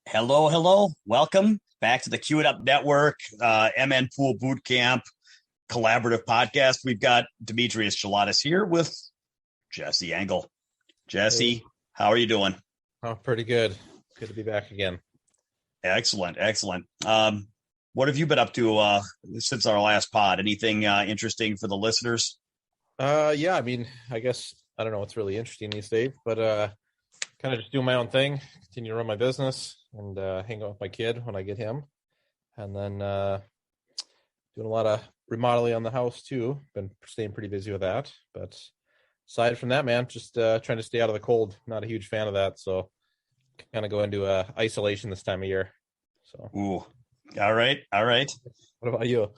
Hello, hello. Welcome back to the Q It Up Network, MN Pool Boot Camp collaborative podcast. We've got Demetrius Jelatis here with Jesse Engel. Hey, Jesse, how are you doing? oh, pretty good. Good to be back again. Excellent, excellent. What have you been up to since our last pod? Anything interesting for the listeners? Yeah, I guess I don't know what's really interesting these days, but kind of just doing my own thing, continue to run my business and hang out with my kid when I get him. And then doing a lot of remodeling on the house too. Been staying pretty busy with that. But aside from that, man, just trying to stay out of the cold. Not a huge fan of that, so kind of go into isolation this time of year. So, Ooh, all right, all right. what about you?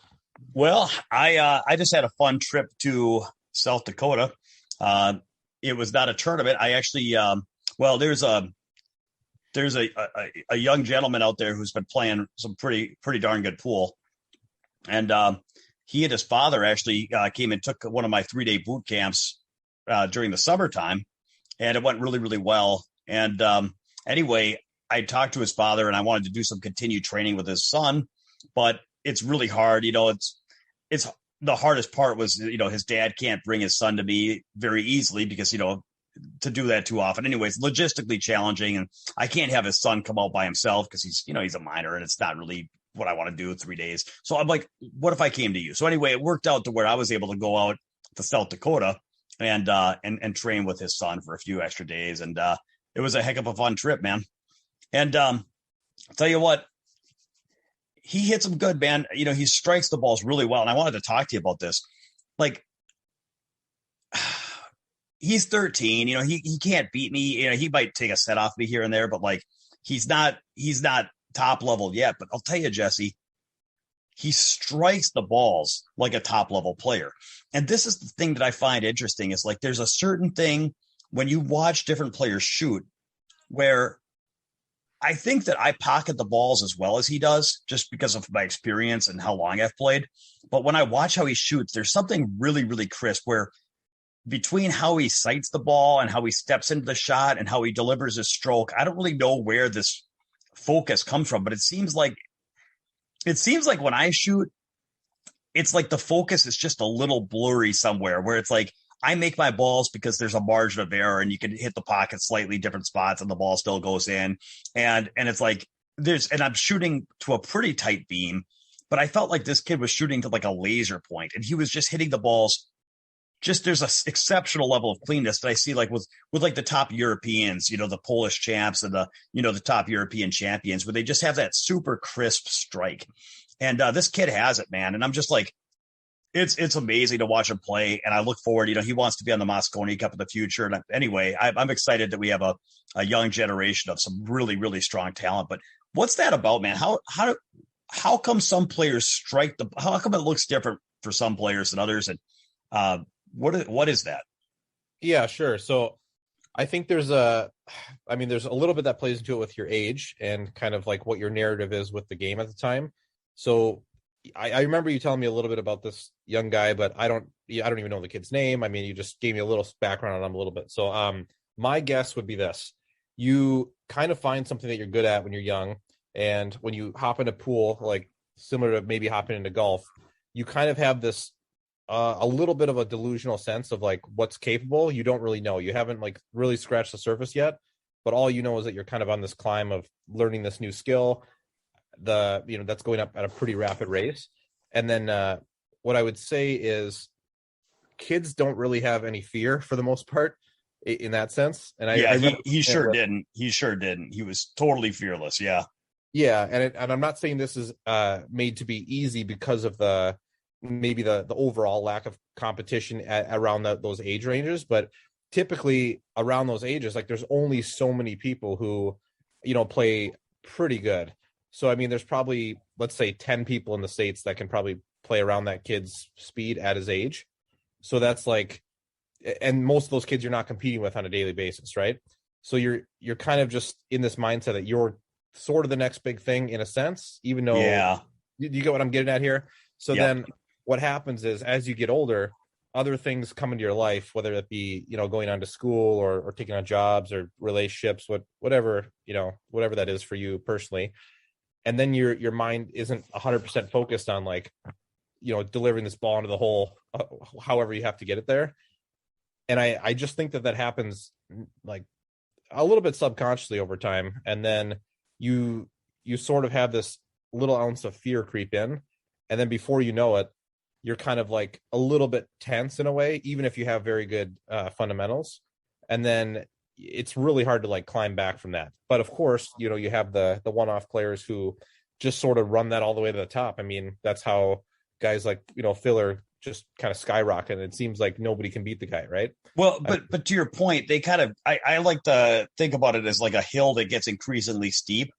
Well, I just had a fun trip to South Dakota. It was not a tournament. I actually well, there's a young gentleman out there who's been playing some pretty darn good pool, and he and his father actually came and took one of my 3 day boot camps during the summertime, and it went really well. And anyway, I talked to his father, and I wanted to do some continued training with his son, but it's really hard. It's the hardest part was his dad can't bring his son to me very easily because to do that too often. Anyways, logistically challenging, and I can't have his son come out by himself because he's a minor, and it's not really what I want to do 3 days. So I'm like, what if I came to you? So anyway, it worked out to where I was able to go out to South Dakota and train with his son for a few extra days, and it was a heck of a fun trip, man. And I'll tell you what, he hits them good, man. He strikes the balls really well, and I wanted to talk to you about this. Like, he's 13. He can't beat me. He might take a set off me here and there, but like he's not top level yet. But I'll tell you, Jesse, he strikes the balls like a top level player. And this is the thing that I find interesting is like there's a certain thing when you watch different players shoot where I think that I pocket the balls as well as he does just because of my experience and how long I've played. But when I watch how he shoots, there's something really crisp where between how he sights the ball and how he steps into the shot and how he delivers his stroke, I don't really know where this focus comes from, but it seems like when I shoot, it's like the focus is just a little blurry somewhere where it's like I make my balls because there's a margin of error and you can hit the pocket slightly different spots and the ball still goes in. And it's like and I'm shooting to a pretty tight beam, but I felt like this kid was shooting to like a laser point and he was just hitting the balls. Just there's a exceptional level of cleanness that I see like with like the top Europeans, the Polish champs and the top European champions, where they just have that super crisp strike. And this kid has it, man. And I'm just like, it's amazing to watch him play. And I look forward, he wants to be on the Mosconi Cup in the future. And anyway, I'm excited that we have a young generation of some really strong talent. But what's that about, man? How come some players how come it looks different for some players than others? And what is that? Yeah, sure. So I think there's there's a little bit that plays into it with your age and kind of like what your narrative is with the game at the time. So I remember you telling me a little bit about this young guy, but I don't even know the kid's name. I mean, you just gave me a little background on him a little bit. So my guess would be this: you kind of find something that you're good at when you're young, and when you hop in a pool, like similar to maybe hopping into golf, you kind of have this a little bit of a delusional sense of like what's capable. You don't really know. You haven't like really scratched the surface yet, but all you know is that you're kind of on this climb of learning this new skill. That's going up at a pretty rapid race. And then what I would say is kids don't really have any fear for the most part in that sense. And I remember he sure didn't. He sure didn't. He was totally fearless. Yeah. Yeah, and I'm not saying this is made to be easy because of maybe the overall lack of competition around those age ranges, but typically around those ages, like there's only so many people who play pretty good. So I mean, there's probably, let's say, 10 people in the States that can probably play around that kid's speed at his age. So that's like, and most of those kids you're not competing with on a daily basis, right? So you're kind of just in this mindset that you're sort of the next big thing in a sense, even though you get what I'm getting at here. So then what happens is as you get older, other things come into your life, whether it be, going on to school or taking on jobs or relationships, whatever, whatever that is for you personally. And then your mind isn't 100% focused on like, delivering this ball into the hole, however you have to get it there. And I just think that happens like a little bit subconsciously over time. And then you sort of have this little ounce of fear creep in. And then before you know it, you're kind of like a little bit tense in a way, even if you have very good fundamentals. And then it's really hard to like climb back from that. But of course, you have the one-off players who just sort of run that all the way to the top. I mean, that's how guys like, Phil are just kind of skyrocketing. It seems like nobody can beat the guy, right? Well, but to your point, they kind of I like to think about it as like a hill that gets increasingly steep,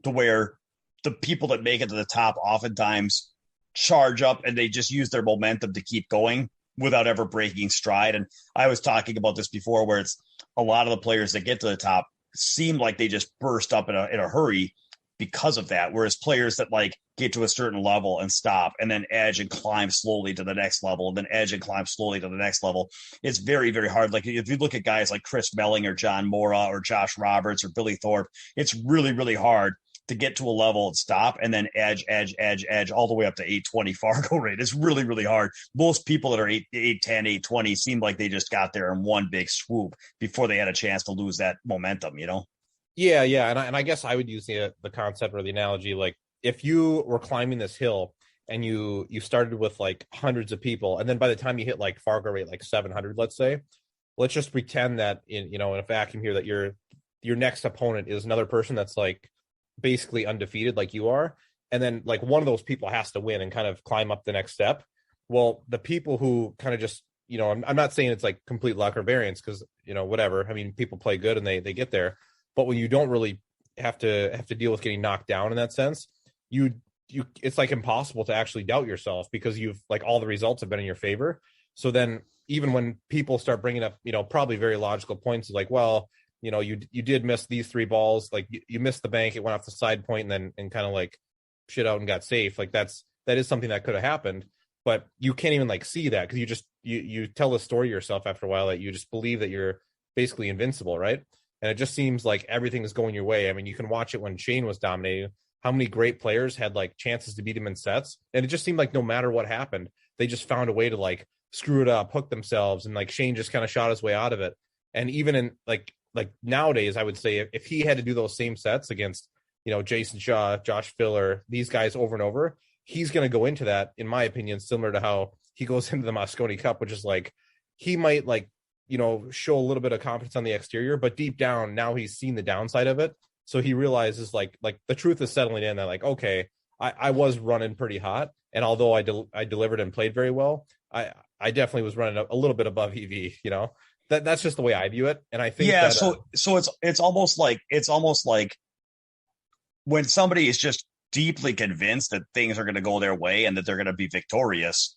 to where the people that make it to the top oftentimes charge up and they just use their momentum to keep going without ever breaking stride. And I was talking about this before, where it's a lot of the players that get to the top seem like they just burst up in a hurry because of that. Whereas players that like get to a certain level and stop and then edge and climb slowly to the next level, and then edge and climb slowly to the next level, it's very, very hard. Like if you look at guys like Chris Melling or John Mora or Josh Roberts or Billy Thorpe, it's really, really hard to get to a level and stop and then edge all the way up to 820 Fargo rate. It's really, really hard. Most people that are 810, 820 seem like they just got there in one big swoop before they had a chance to lose that momentum, Yeah. And I guess I would use the concept or the analogy, like if you were climbing this hill and you started with like hundreds of people, and then by the time you hit like Fargo rate, like 700, let's just pretend that in a vacuum here, that your next opponent is another person that's like basically undefeated like you are, and then like one of those people has to win and kind of climb up the next step. Well, the people who kind of just I'm not saying it's like complete luck or variance, because whatever, I mean, people play good and they get there, but when you don't really have to deal with getting knocked down in that sense, you it's like impossible to actually doubt yourself, because you've like all the results have been in your favor. So then even when people start bringing up probably very logical points, like, well, you did miss these 3 balls, like you missed the bank, it went off the side point and kind of like shit out and got safe. Like that is something that could have happened, but you can't even like see that, because you tell the story yourself after a while that you just believe that you're basically invincible, right? And it just seems like everything is going your way. I mean, you can watch it when Shane was dominating, how many great players had like chances to beat him in sets, and it just seemed like no matter what happened, they just found a way to like screw it up, hook themselves, and like Shane just kind of shot his way out of it. And even in like nowadays, I would say if he had to do those same sets against, Jason Shaw, Josh Filler, these guys over and over, he's going to go into that, in my opinion, similar to how he goes into the Mosconi Cup, which is like, he might like, show a little bit of confidence on the exterior, but deep down, now he's seen the downside of it. So he realizes like the truth is settling in, that like, okay, I was running pretty hot. And although I delivered and played very well, I definitely was running a little bit above EV, That's just the way I view it. And I think so it's almost like when somebody is just deeply convinced that things are going to go their way and that they're going to be victorious,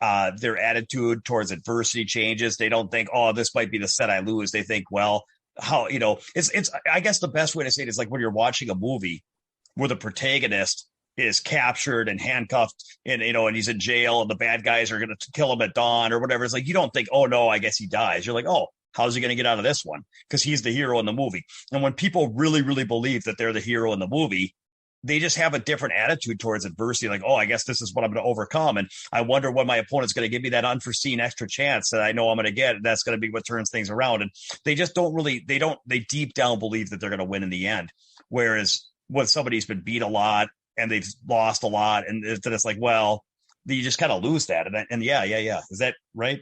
their attitude towards adversity changes. They don't think, oh, this might be the set I lose. They think, well, how, it's I guess the best way to say it is like when you're watching a movie where the protagonist is captured and handcuffed and and he's in jail and the bad guys are going to kill him at dawn or whatever. It's like, you don't think, oh no, I guess he dies. You're like, oh, how's he going to get out of this one? Because he's the hero in the movie. And when people really, really believe that they're the hero in the movie, they just have a different attitude towards adversity. Like, oh, I guess this is what I'm going to overcome. And I wonder what my opponent's going to give me that unforeseen extra chance that I know I'm going to get. And that's going to be what turns things around. And they just they deep down believe that they're going to win in the end. Whereas when somebody's been beat a lot and they've lost a lot, and then it's like, well, you just kind of lose that. And yeah. Is that right?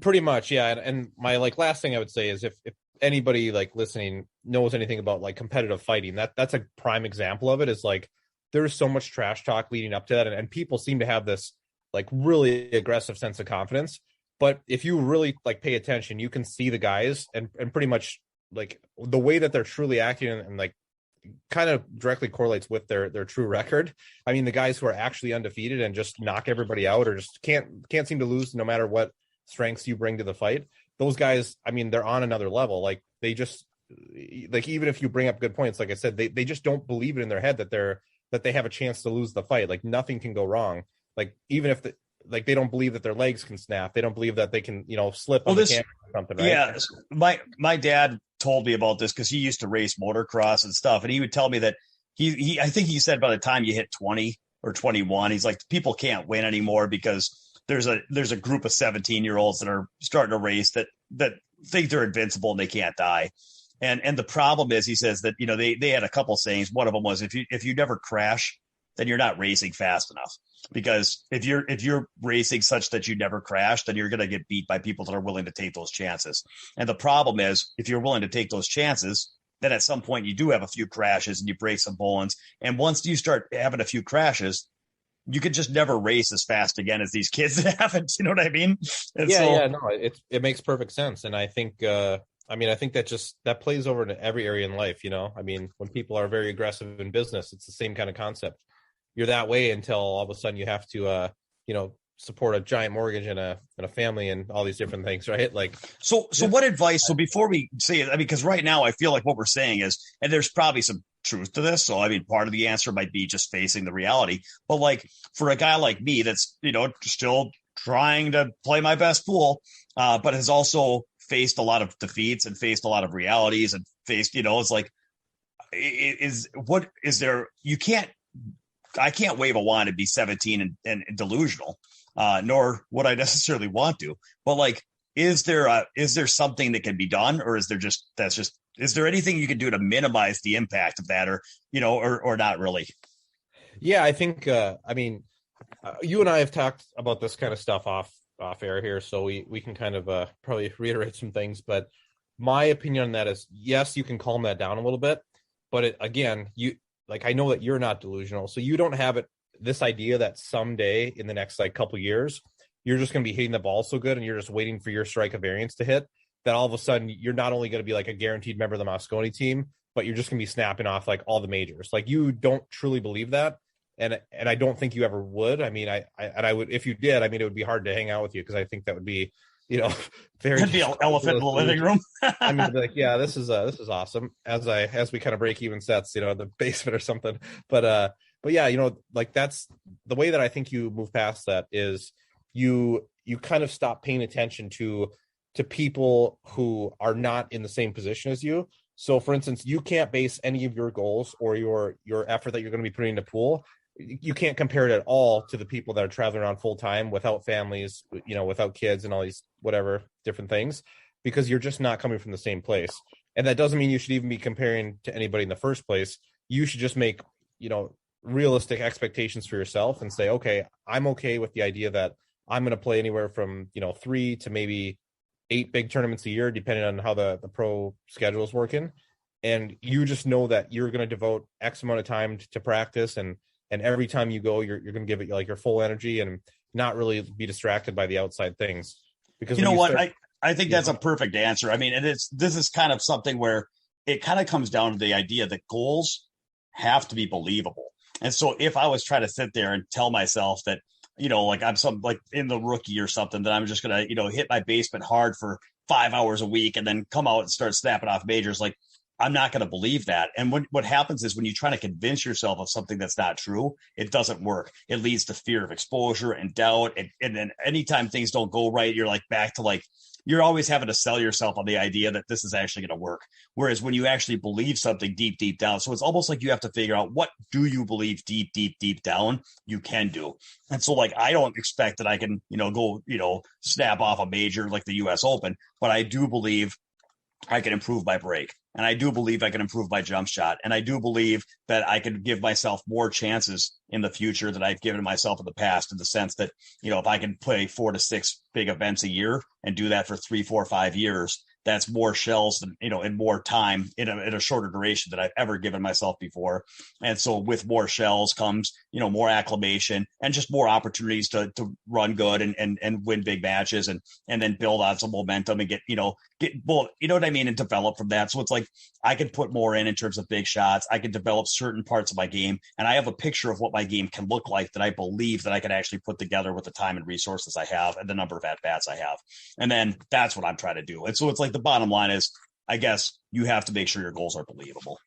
Pretty much. Yeah. And my like last thing I would say is if anybody like listening knows anything about like competitive fighting, that's a prime example of it. Is like there's so much trash talk leading up to that, and people seem to have this like really aggressive sense of confidence. But if you really like pay attention, you can see the guys and pretty much like the way that they're truly acting and like kind of directly correlates with their true record. I mean, the guys who are actually undefeated and just knock everybody out or just can't seem to lose no matter what strengths you bring to the fight, those guys, I mean, they're on another level. Like they just like, even if you bring up good points, like I said, they just don't believe it in their head that they have a chance to lose the fight. Like nothing can go wrong. Like even if like they don't believe that their legs can snap. They don't believe that they can, slip Well, on the this, camera or something, right? yeah, my dad told me about this because he used to race motocross and stuff, and he would tell me that I think he said by the time you hit 20 or 21, he's like, people can't win anymore because there's a group of 17-year-olds that are starting to race that think they're invincible and they can't die. And the problem is, he says that, they had a couple sayings. One of them was, if you never crash, then you're not racing fast enough. Because if you're racing such that you never crash, then you're going to get beat by people that are willing to take those chances. And the problem is, if you're willing to take those chances, then at some point you do have a few crashes and you break some bones. And once you start having a few crashes, you could just never race as fast again as these kids that haven't. You know what I mean? And No, it makes perfect sense. And I think, I think that plays over into every area in life. I mean, when people are very aggressive in business, it's the same kind of concept. You're that way until all of a sudden you have to, support a giant mortgage and a family and all these different things, right? Like, so what advice? So before we say it, I mean, because right now I feel like what we're saying is, and there's probably some truth to this. So I mean, part of the answer might be just facing the reality. But like for a guy like me, that's still trying to play my best pool, but has also faced a lot of defeats and faced a lot of realities and faced, it's like, I can't wave a wand and be 17 and delusional, nor would I necessarily want to. But like, is there something that can be done, or is there anything you can do to minimize the impact of that, or not really? Yeah, I think, you and I have talked about this kind of stuff off air here, so we can kind of probably reiterate some things. But my opinion on that is, yes, you can calm that down a little bit, but I know that you're not delusional, so you don't have this idea that someday in the next couple years, you're just going to be hitting the ball so good and you're just waiting for your strike of variance to hit, that all of a sudden you're not only going to be like a guaranteed member of the Mosconi team, but you're just going to be snapping off like all the majors. Like, you don't truly believe that. And I don't think you ever would. I mean, I would, if you did, I mean, it would be hard to hang out with you, because I think that would be, very. It'd be an elephant in the living room. I mean, like, yeah, this is awesome. As we kind of break even sets, in the basement or something. But yeah, like, that's the way that I think you move past that is you kind of stop paying attention to people who are not in the same position as you. So, for instance, you can't base any of your goals or your effort that you're going to be putting in the pool. You can't compare it at all to the people that are traveling around full time without families, without kids and all these whatever different things, because you're just not coming from the same place. And that doesn't mean you should even be comparing to anybody in the first place. You should just make, realistic expectations for yourself and say, okay, I'm okay with the idea that I'm going to play anywhere from, 3 to maybe 8 big tournaments a year, depending on how the pro schedule is working. And you just know that you're going to devote X amount of time to practice, and every time you go, you're going to give it like your full energy and not really be distracted by the outside things. Because I think that's a perfect answer. I mean, and this is kind of something where it kind of comes down to the idea that goals have to be believable. And so if I was trying to sit there and tell myself that, like I'm in the rookie or something, that I'm just going to, hit my basement hard for 5 hours a week and then come out and start snapping off majors, like, I'm not going to believe that. And what happens is, when you try to convince yourself of something that's not true, it doesn't work. It leads to fear of exposure and doubt. And then anytime things don't go right, you're like back to like, you're always having to sell yourself on the idea that this is actually going to work. Whereas when you actually believe something deep, deep down, so it's almost like you have to figure out, what do you believe deep, deep, deep down you can do? And so like, I don't expect that I can, go, snap off a major like the US Open, but I do believe I can improve my break. And I do believe I can improve my jump shot. And I do believe that I can give myself more chances in the future than I've given myself in the past, in the sense that, if I can play 4 to 6 big events a year and do that for 3, 4, 5 years, that's more shells than, in more time in a shorter duration than I've ever given myself before. And so with more shells comes, more acclimation and just more opportunities to run good and win big matches and then build on some momentum and get well, you know what I mean? And develop from that. So it's like, I can put more in terms of big shots. I can develop certain parts of my game. And I have a picture of what my game can look like that I believe that I can actually put together with the time and resources I have and the number of at-bats I have. And then that's what I'm trying to do. And so it's like, the bottom line is, I guess you have to make sure your goals are believable.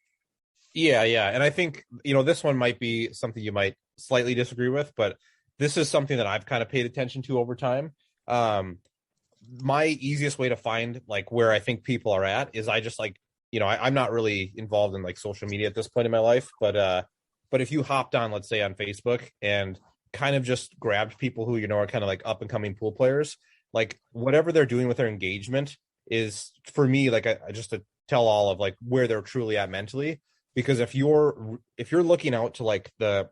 Yeah. And I think, this one might be something you might slightly disagree with, but this is something that I've kind of paid attention to over time. My easiest way to find like where I think people are at is I just like, I'm not really involved in like social media at this point in my life, but if you hopped on, let's say on Facebook and kind of just grabbed people who, are kind of like up and coming pool players, like whatever they're doing with their engagement is for me, like I just to tell all of like where they're truly at mentally. Because if you're looking out to like the,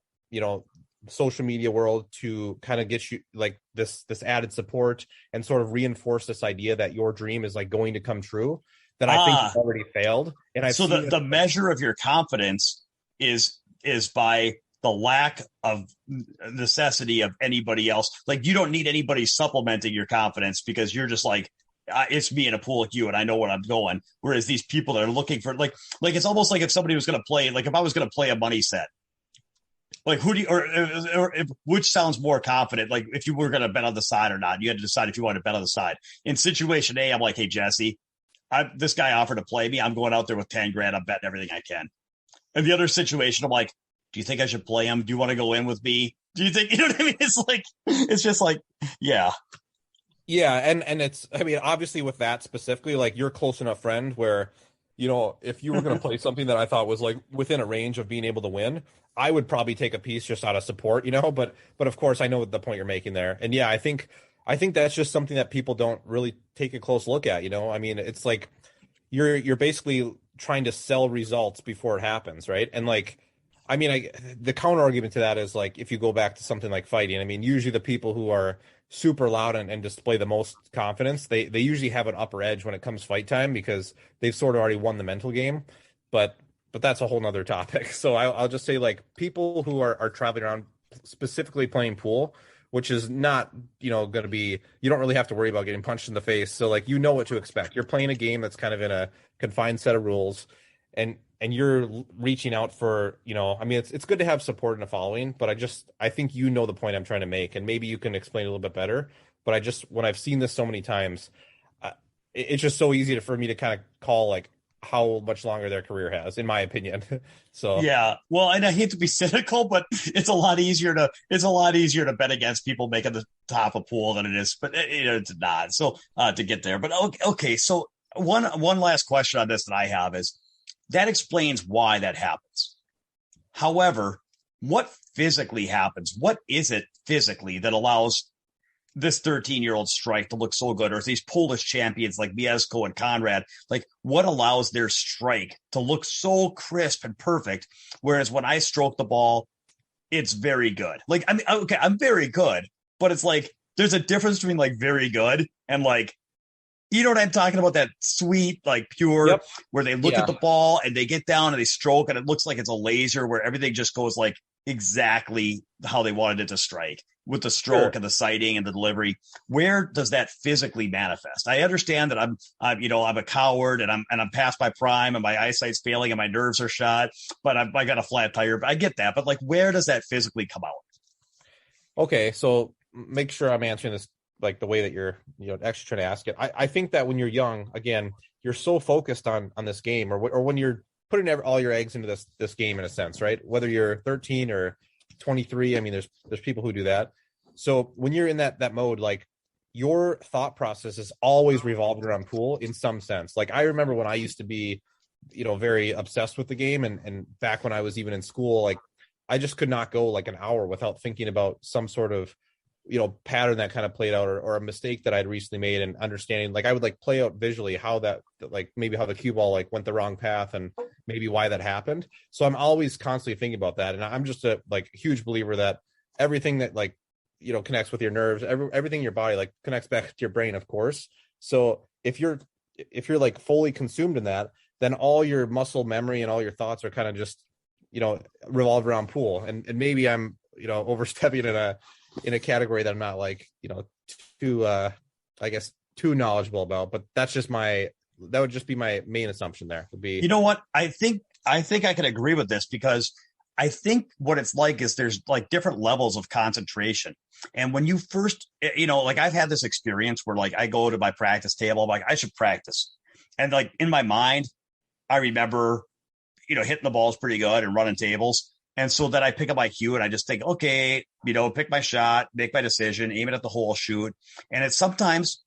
social media world to kind of get you like this added support and sort of reinforce this idea that your dream is like going to come true, then I think you've already failed. And so the measure of your confidence is by the lack of necessity of anybody else. Like you don't need anybody supplementing your confidence because you're just like, it's me in a pool with you and I know where I'm going. Whereas these people that are looking for like it's almost like if somebody was going to play, like if I was going to play a money set, like who do you, or which sounds more confident? Like if you were going to bet on the side or not, you had to decide if you wanted to bet on the side. In situation A, I'm like, hey, Jesse, this guy offered to play me. I'm going out there with 10 grand. I'm betting everything I can. And the other situation, I'm like, do you think I should play him? Do you want to go in with me? Do you think, you know what I mean? It's just like, yeah. Yeah. And it's, I mean, obviously with that specifically, like you're a close enough friend where, if you were going to play something that I thought was like within a range of being able to win, I would probably take a piece just out of support, but of course I know the point you're making there. And yeah, I think that's just something that people don't really take a close look at, I mean, it's like you're basically trying to sell results before it happens. Right. And like, I mean, the counter argument to that is like, if you go back to something like fighting, I mean, usually the people who are super loud and display the most confidence, they usually have an upper edge when it comes fight time because they've sort of already won the mental game. But that's a whole nother topic. So I'll just say like people who are traveling around specifically playing pool, which is not, going to be, you don't really have to worry about getting punched in the face. So like, what to expect. You're playing a game that's kind of in a confined set of rules and you're reaching out for, I mean, it's good to have support and a following, but I think the point I'm trying to make, and maybe you can explain it a little bit better. But when I've seen this so many times, it's just so easy for me to kind of call like how much longer their career has, in my opinion. So yeah, well, and I hate to be cynical, but it's a lot easier to bet against people making the top of pool than it is, but it's not. So to get there, but okay. So one last question on this that I have is that explains why that happens. However, what physically happens? What is it physically that allows this 13-year-old strike to look so good, or these Polish champions like Mieszko and Conrad, like what allows their strike to look so crisp and perfect? Whereas when I stroke the ball, it's very good. Like, I mean, okay, I'm very good, but it's like, there's a difference between like very good and like, you know what I'm talking about? That sweet, like pure, yep. Where they look at the ball and they get down and they stroke and it looks like it's a laser where everything just goes like exactly how they wanted it to strike. With the stroke and the sighting and the delivery, where does that physically manifest? I understand that I'm a coward and I'm past my prime and my eyesight's failing and my nerves are shot, but I got a flat tire. I get that, but like, where does that physically come out? Okay, so make sure I'm answering this like the way that you're actually trying to ask it. I think that when you're young, again, you're so focused on this game, or when you're putting all your eggs into this game in a sense, right? Whether you're 13 or 23, I mean, there's people who do that. So when you're in that mode, like your thought process is always revolved around pool in some sense. Like I remember when I used to be, very obsessed with the game, and back when I was even in school, like I just could not go like an hour without thinking about some sort of pattern that kind of played out, or a mistake that I'd recently made, and understanding, like I would like play out visually how that, like maybe how the cue ball like went the wrong path and maybe why that happened. So I'm always constantly thinking about that. And I'm just a like huge believer that everything that like, connects with your nerves, everything in your body like connects back to your brain, of course. So if you're like fully consumed in that, then all your muscle memory and all your thoughts are kind of just, revolved around pool. And maybe I'm, overstepping in a category that I'm not like, too, I guess, too knowledgeable about, but that would just be my main assumption there would be, what I think I can agree with this, because I think what it's like is there's like different levels of concentration. And when you first, like I've had this experience where like I go to my practice table, I'm like, I should practice. And like in my mind, I remember, hitting the balls pretty good and running tables. And so then I pick up my cue and I just think, okay, pick my shot, make my decision, aim it at the hole, shoot. And it's sometimes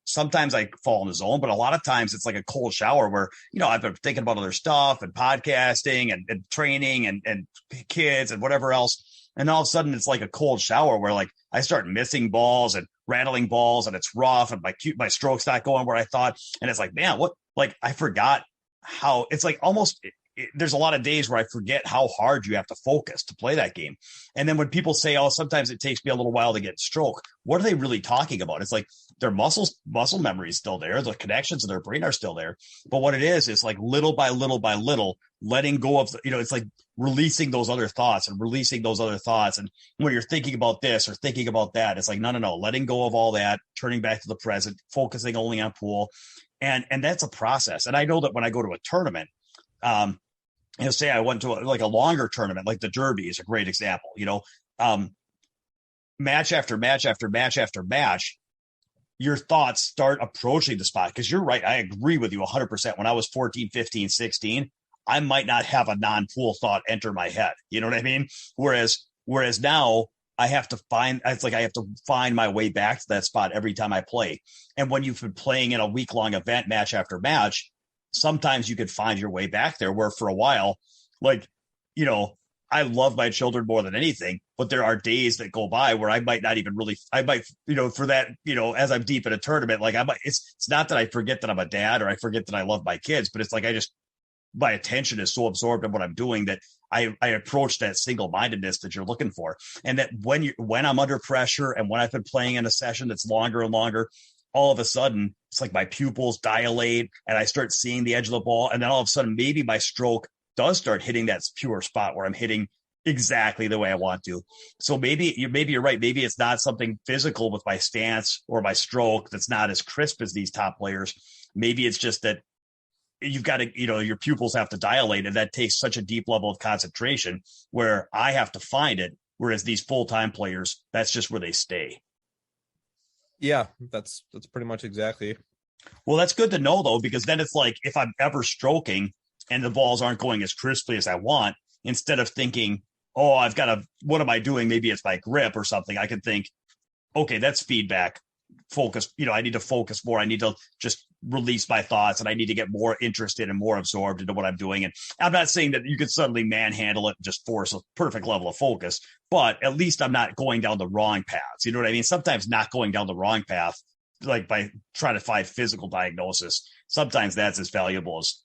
I fall in the zone, but a lot of times it's like a cold shower where, I've been thinking about other stuff and podcasting and training and kids and whatever else. And all of a sudden it's like a cold shower where like I start missing balls and rattling balls and it's rough and my stroke's not going where I thought. And it's like, man, what, like I forgot how it's like almost there's a lot of days where I forget how hard you have to focus to play that game. And then when people say, oh, sometimes it takes me a little while to get stroke, what are they really talking about? It's like their muscle memory is still there. The connections in their brain are still there. But what it is like little by little by little, letting go of, it's like releasing those other thoughts and releasing those other thoughts. And when you're thinking about this or thinking about that, it's like, no, letting go of all that, turning back to the present, focusing only on pool. And that's a process. And I know that when I go to a tournament, say I went to a longer tournament, like the Derby is a great example, match after match after match after match, your thoughts start approaching the spot. Cause you're right. I agree with you 100%. When I was 14, 15, 16, I might not have a non-pool thought enter my head. You know what I mean? Whereas now I have to find my way back to that spot every time I play. And when you've been playing in a week-long event, match after match, sometimes you could find your way back there where for a while, I love my children more than anything, but there are days that go by where I might not even really, for that, as I'm deep in a tournament, like it's not that I forget that I'm a dad or I forget that I love my kids, but it's like, my attention is so absorbed in what I'm doing that I approach that single-mindedness that you're looking for. And that when I'm under pressure and when I've been playing in a session that's longer and longer, all of a sudden it's like my pupils dilate and I start seeing the edge of the ball. And then all of a sudden, maybe my stroke does start hitting that pure spot where I'm hitting exactly the way I want to. So maybe you're right. Maybe it's not something physical with my stance or my stroke that's not as crisp as these top players. Maybe it's just that you've got to, your pupils have to dilate, and that takes such a deep level of concentration where I have to find it. Whereas these full-time players, that's just where they stay. Yeah, that's pretty much exactly. Well, that's good to know though, because then it's like, if I'm ever stroking and the balls aren't going as crisply as I want, instead of thinking, oh, what am I doing? Maybe it's my grip or something. I can think, okay, that's feedback. Focus, I need to focus more. I need to just release my thoughts and I need to get more interested and more absorbed into what I'm doing. And I'm not saying that you could suddenly manhandle it and just force a perfect level of focus, but at least I'm not going down the wrong paths. You know what I mean? Sometimes not going down the wrong path, like by trying to find physical diagnosis, sometimes that's as valuable as,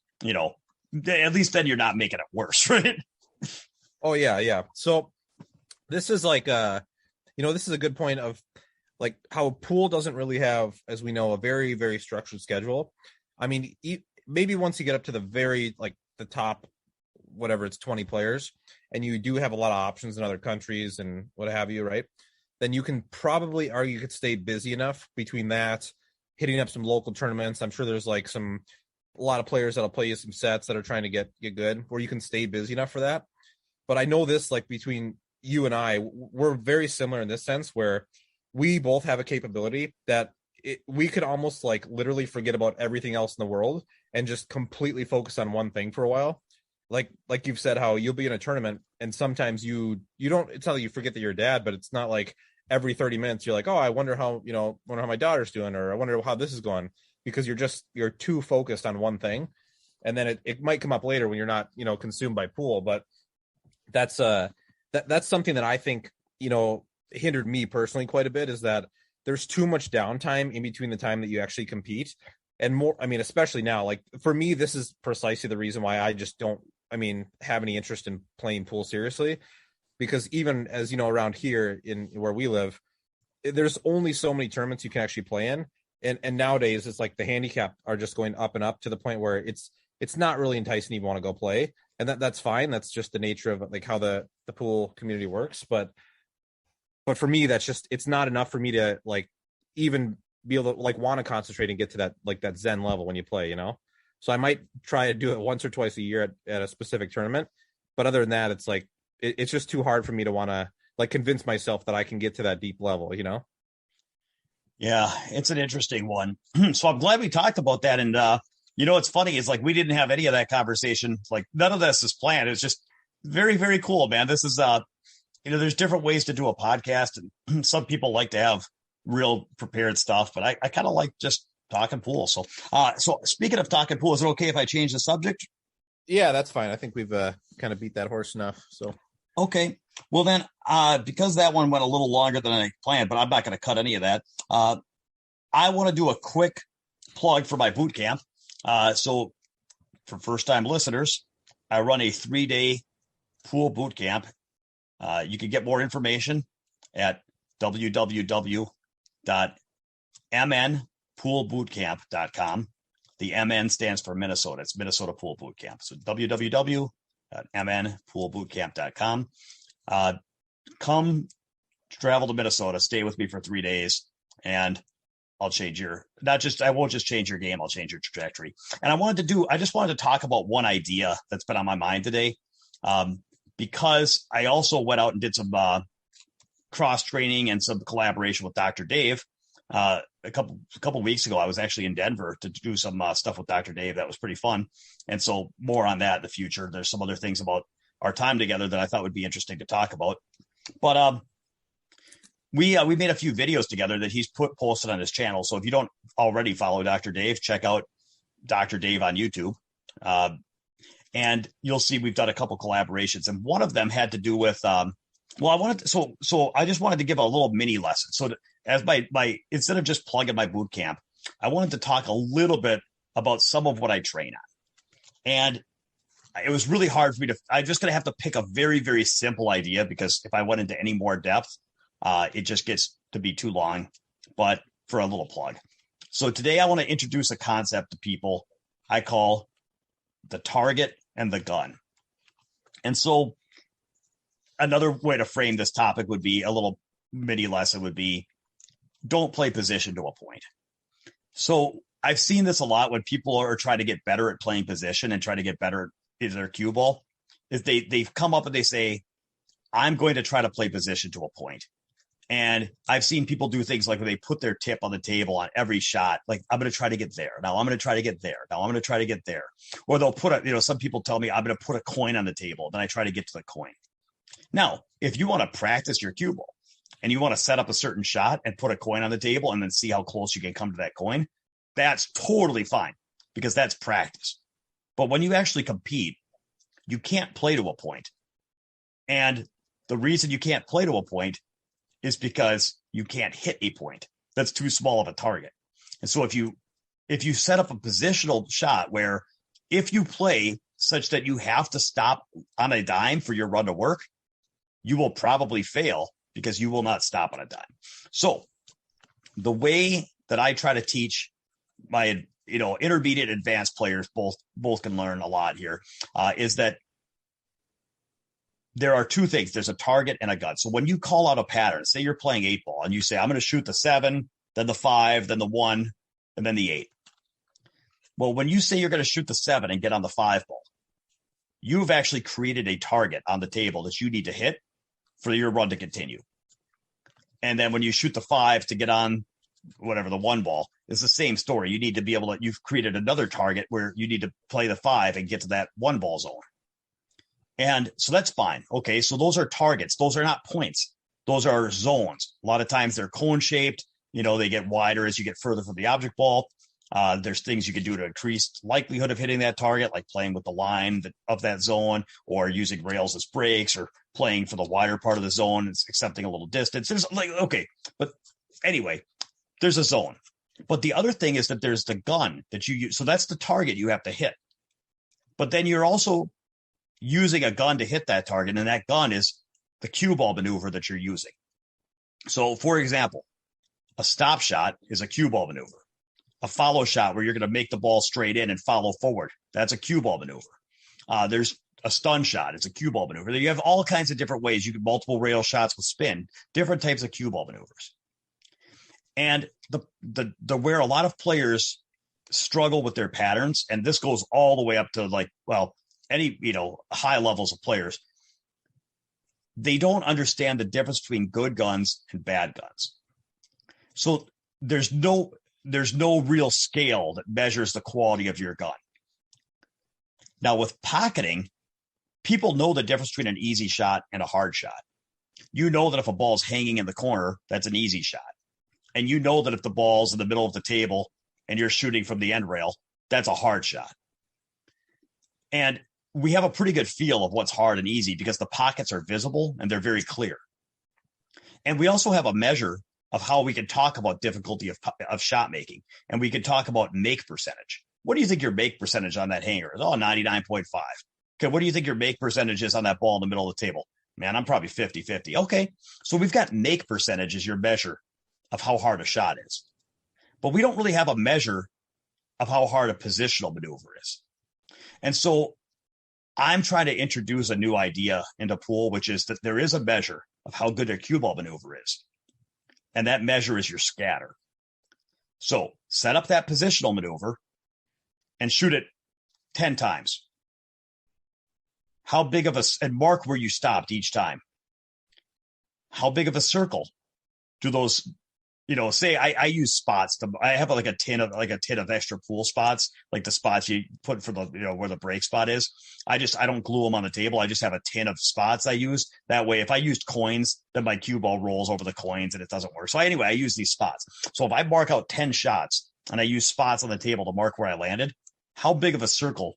at least then you're not making it worse, right? Oh yeah. Yeah. So this is like, this is a good point of, like how pool doesn't really have, as we know, a very, very structured schedule. I mean, maybe once you get up to the very, like the top, whatever, it's 20 players, and you do have a lot of options in other countries and what have you, right? Then you can probably argue you could stay busy enough between that, hitting up some local tournaments. I'm sure there's like a lot of players that'll play you some sets that are trying to get good, where you can stay busy enough for that. But I know this, like between you and I, we're very similar in this sense where we both have a capability that we could almost like literally forget about everything else in the world and just completely focus on one thing for a while. Like you've said, how you'll be in a tournament and sometimes you don't, it's not that you forget that you're a dad, but it's not like every 30 minutes you're like, oh, I wonder how my daughter's doing, or I wonder how this is going, because you're too focused on one thing. And then it might come up later when you're not, consumed by pool. But that's something that I think, hindered me personally quite a bit, is that there's too much downtime in between the time that you actually compete. And more, I mean, especially now, like for me, this is precisely the reason why I just don't, have any interest in playing pool seriously, because even as around here in where we live, there's only so many tournaments you can actually play in. And nowadays it's like the handicap are just going up and up to the point where it's not really enticing to even want to go play. And that's fine. That's just the nature of like how the pool community works. But for me, that's just, it's not enough for me to like even be able to like want to concentrate and get to that, like that Zen level when you play, So I might try to do it once or twice a year at a specific tournament. But other than that, it's like, it's just too hard for me to want to like convince myself that I can get to that deep level, Yeah, it's an interesting one. So I'm glad we talked about that. And, what's funny is like, we didn't have any of that conversation. Like none of this is planned. It's just, Very, very cool, man. This is there's different ways to do a podcast, and some people like to have real prepared stuff, but I kind of like just talking pool. So so speaking of talking pool, is it okay if I change the subject? Yeah, that's fine. I think we've kind of beat that horse enough. So Okay. Well then, because that one went a little longer than I planned, but I'm not going to cut any of that. I want to do a quick plug for my boot camp. So for first time listeners, I run a 3-day pool boot camp. You can get more information at www.mnpoolbootcamp.com. The MN stands for Minnesota. It's Minnesota Pool Boot Camp. So www.mnpoolbootcamp.com. Come travel to Minnesota, stay with me for 3 days, and I'll change your, I won't just change your game, I'll change your trajectory. And I just wanted to talk about one idea that's been on my mind today. Because I also went out and did some cross training and some collaboration with Dr. Dave. A couple weeks ago, I was actually in Denver to do some stuff with Dr. Dave. That was pretty fun. And so more on that in the future. There's some other things about our time together that I thought would be interesting to talk about. But we made a few videos together that he's posted on his channel. So if you don't already follow Dr. Dave, check out Dr. Dave on YouTube. And you'll see we've done a couple collaborations, and one of them had to do with I just wanted to give a little mini lesson. So as my instead of just plugging my boot camp, I wanted to talk a little bit about some of what I train on. And it was really hard for me I'm just going to have to pick a very, very simple idea, because if I went into any more depth, it just gets to be too long, but for a little plug. So today I want to introduce a concept to people I call the target and the gun. And so another way to frame this topic would be a little mini lesson would be, don't play position to a point. So I've seen this a lot when people are trying to get better at playing position and try to get better at their cue ball, is they've come up and they say, I'm going to try to play position to a point. And I've seen people do things like when they put their tip on the table on every shot, like, I'm going to try to get there. Now I'm going to try to get there. Now I'm going to try to get there. Or they'll some people tell me, I'm going to put a coin on the table. Then I try to get to the coin. Now, if you want to practice your cue ball and you want to set up a certain shot and put a coin on the table and then see how close you can come to that coin, that's totally fine, because that's practice. But when you actually compete, you can't play to a point. And the reason you can't play to a point is because you can't hit a point. That's too small of a target. And so if you set up a positional shot where if you play such that you have to stop on a dime for your run to work, you will probably fail because you will not stop on a dime. So the way that I try to teach my intermediate advanced players, both can learn a lot here, is that there are two things. There's a target and a gun. So when you call out a pattern, say you're playing 8-ball and you say, I'm going to shoot the 7, then the 5, then the 1, and then the 8. Well, when you say you're going to shoot the 7 and get on the 5-ball, you've actually created a target on the table that you need to hit for your run to continue. And then when you shoot the 5 to get on whatever the 1-ball, it's the same story. You need to be able to, you've created another target where you need to play the 5 and get to that 1-ball zone. And so that's fine. Okay, so those are targets. Those are not points. Those are zones. A lot of times they're cone shaped. They get wider as you get further from the object ball. There's things you can do to increase likelihood of hitting that target, like playing with the line of that zone, or using rails as brakes, or playing for the wider part of the zone, it's accepting a little distance. There's but anyway, there's a zone. But the other thing is that there's the gun that you use. So that's the target you have to hit. But then you're also using a gun to hit that target, and that gun is the cue ball maneuver that you're using. So, for example, a stop shot is a cue ball maneuver. A follow shot where you're going to make the ball straight in and follow forward, that's a cue ball maneuver. There's a stun shot. It's a cue ball maneuver. You have all kinds of different ways. You can multiple rail shots with spin, different types of cue ball maneuvers. And the where a lot of players struggle with their patterns, and this goes all the way up to any high levels of players, they don't understand the difference between good guns and bad guns. So there's no real scale that measures the quality of your gun. Now with pocketing, people know the difference between an easy shot and a hard shot. You know that if a ball's hanging in the corner, that's an easy shot. And you know that if the ball's in the middle of the table and you're shooting from the end rail, that's a hard shot. And we have a pretty good feel of what's hard and easy because the pockets are visible and they're very clear. And we also have a measure of how we can talk about difficulty of shot making. And we can talk about make percentage. What do you think your make percentage on that hanger is? Oh, 99.5. Okay, what do you think your make percentage is on that ball in the middle of the table? Man, I'm probably 50-50. Okay, so we've got make percentage as your measure of how hard a shot is. But we don't really have a measure of how hard a positional maneuver is. And so I'm trying to introduce a new idea into pool, which is that there is a measure of how good a cue ball maneuver is. And that measure is your scatter. So set up that positional maneuver and shoot it 10 times. How big of and mark where you stopped each time. How big of a circle do those, say I use spots. I have like a tin of extra pool spots, like the spots you put for the, where the break spot is. I don't glue them on the table. I just have a tin of spots I use. That way, if I used coins, then my cue ball rolls over the coins and it doesn't work. So anyway, I use these spots. So if I mark out 10 shots and I use spots on the table to mark where I landed, how big of a circle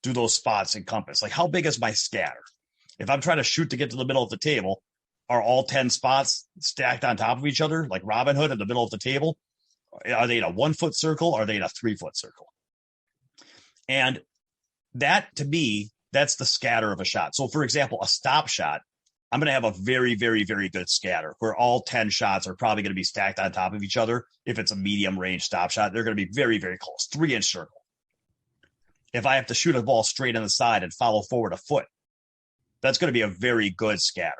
do those spots encompass? Like how big is my scatter? If I'm trying to shoot to get to the middle of the table, are all 10 spots stacked on top of each other, like Robin Hood in the middle of the table? Are they in a 1 foot circle? Or are they in a 3 foot circle? And that, to me, that's the scatter of a shot. So, for example, a stop shot, I'm going to have a very, very, very good scatter where all 10 shots are probably going to be stacked on top of each other. If it's a medium range stop shot, they're going to be very, very close, 3-inch circle. If I have to shoot a ball straight on the side and follow forward a foot, that's going to be a very good scatter.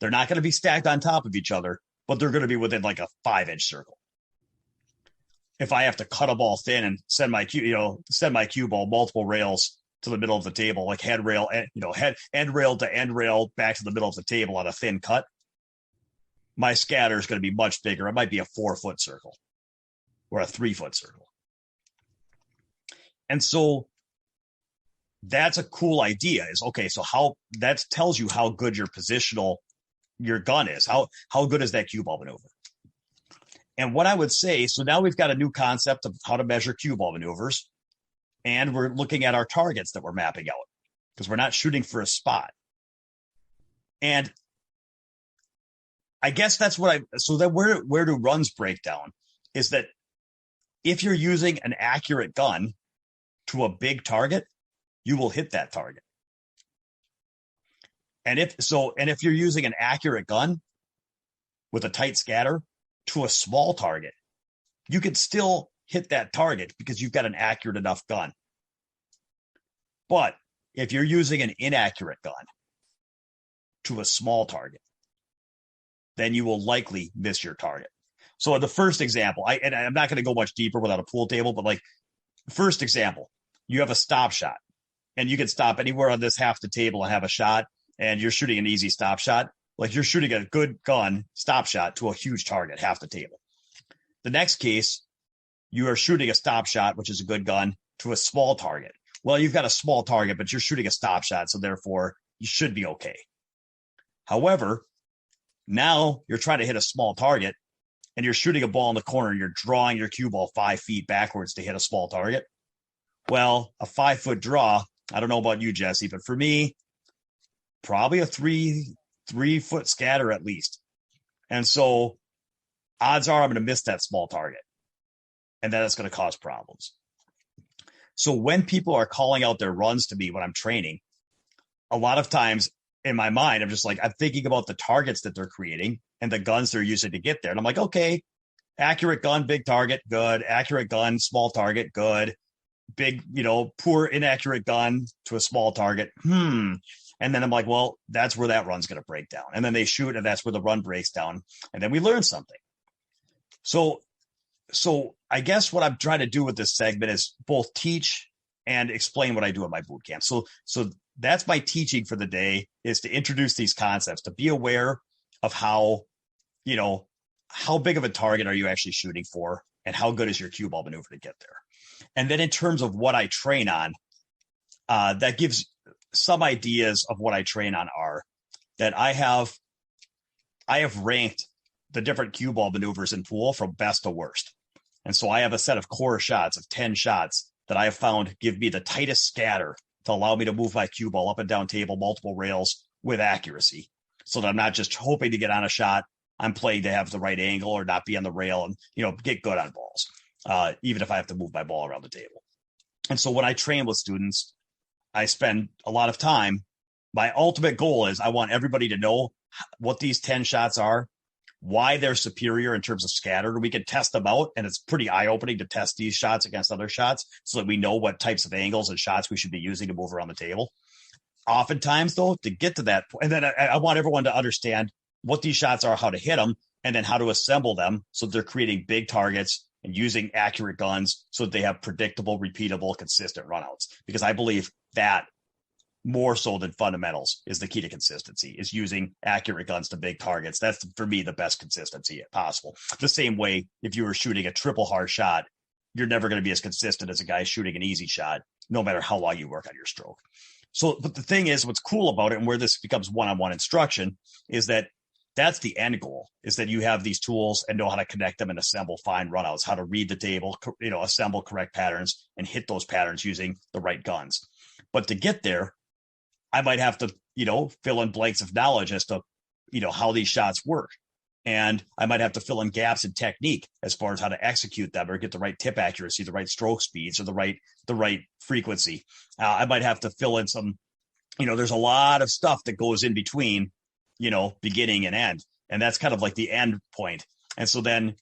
They're not going to be stacked on top of each other, but they're going to be within like a 5-inch circle. If I have to cut a ball thin and send my cue ball multiple rails to the middle of the table, like end rail to end rail back to the middle of the table on a thin cut, my scatter is going to be much bigger. It might be a 4-foot circle or a 3-foot circle. And so that's a cool idea is, okay, so how that tells you how good your gun is. How good is that cue ball maneuver? And what I would say, so now we've got a new concept of how to measure cue ball maneuvers, and we're looking at our targets that we're mapping out because we're not shooting for a spot. And I guess that's so that where do runs break down is that if you're using an accurate gun to a big target, you will hit that target. And if you're using an accurate gun with a tight scatter to a small target, you could still hit that target because you've got an accurate enough gun. But if you're using an inaccurate gun to a small target, then you will likely miss your target. So in the first example, I'm not going to go much deeper without a pool table, but like first example, you have a stop shot and you can stop anywhere on this half the table and have a shot, and you're shooting an easy stop shot. Like you're shooting a good gun stop shot to a huge target, half the table. The next case, you are shooting a stop shot, which is a good gun, to a small target. Well, you've got a small target, but you're shooting a stop shot, so therefore you should be okay. However, now you're trying to hit a small target and you're shooting a ball in the corner and you're drawing your cue ball 5 feet backwards to hit a small target. Well, a 5-foot draw, I don't know about you, Jesse, but for me, probably a 3-foot scatter at least. And so odds are I'm going to miss that small target, and then it's going to cause problems. So when people are calling out their runs to me when I'm training, a lot of times in my mind, I'm just like, I'm thinking about the targets that they're creating and the guns they're using to get there. And I'm like, okay, accurate gun, big target, good. Accurate gun, small target, good. Big, poor inaccurate gun to a small target. And then I'm like, well, that's where that run's going to break down. And then they shoot, and that's where the run breaks down. And then we learn something. So I guess what I'm trying to do with this segment is both teach and explain what I do at my boot camp. So that's my teaching for the day, is to introduce these concepts, to be aware of how big of a target are you actually shooting for, and how good is your cue ball maneuver to get there. And then in terms of what I train on, that gives some ideas of what I train on are that I have ranked the different cue ball maneuvers in pool from best to worst. And so I have a set of core shots of 10 shots that I have found give me the tightest scatter to allow me to move my cue ball up and down table, multiple rails with accuracy. So that I'm not just hoping to get on a shot. I'm playing to have the right angle or not be on the rail and, get good on balls, even if I have to move my ball around the table. And so when I train with students, I spend a lot of time. My ultimate goal is I want everybody to know what these 10 shots are, why they're superior in terms of scatter. We can test them out, and it's pretty eye-opening to test these shots against other shots so that we know what types of angles and shots we should be using to move around the table. Oftentimes, though, to get to that point, and then I want everyone to understand what these shots are, how to hit them, and then how to assemble them so they're creating big targets and using accurate guns so that they have predictable, repeatable, consistent runouts. Because I believe that more so than fundamentals is the key to consistency, is using accurate guns to big targets. That's, for me, the best consistency possible. The same way, if you were shooting a triple hard shot, you're never going to be as consistent as a guy shooting an easy shot, no matter how long you work on your stroke. So, but the thing is, what's cool about it, and where this becomes one-on-one instruction, is that that's the end goal, is that you have these tools and know how to connect them and assemble fine runouts, how to read the table, assemble correct patterns and hit those patterns using the right guns. But to get there, I might have to, fill in blanks of knowledge as to, how these shots work. And I might have to fill in gaps in technique as far as how to execute them or get the right tip accuracy, the right stroke speeds, or the right frequency. I might have to fill in some, there's a lot of stuff that goes in between, beginning and end. And that's kind of like the end point. And so then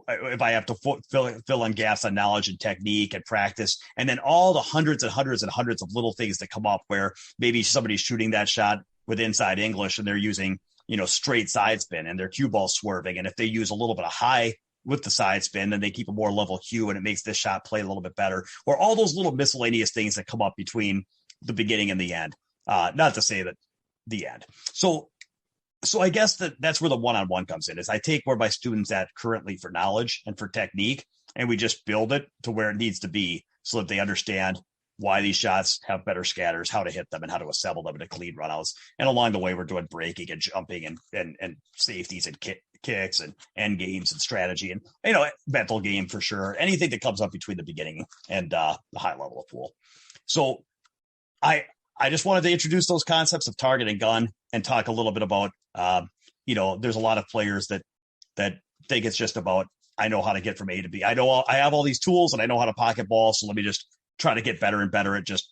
if I have to fill in gaps on knowledge and technique and practice, and then all the hundreds and hundreds and hundreds of little things that come up where maybe somebody's shooting that shot with inside English and they're using, straight side spin and their cue ball swerving. And if they use a little bit of high with the side spin, then they keep a more level cue and it makes this shot play a little bit better, or all those little miscellaneous things that come up between the beginning and the end. Not to say that the end. So I guess that's where the one-on-one comes in, is I take where my students at currently for knowledge and for technique, and we just build it to where it needs to be so that they understand why these shots have better scatters, how to hit them, and how to assemble them into clean runouts. And along the way, we're doing breaking and jumping and safeties and kicks and end games and strategy and, mental game for sure. Anything that comes up between the beginning and the high level of pool. So I just wanted to introduce those concepts of target and gun and talk a little bit about, there's a lot of players that think it's just about, I know how to get from A to B. I have all these tools and I know how to pocket ball. So let me just try to get better and better at just,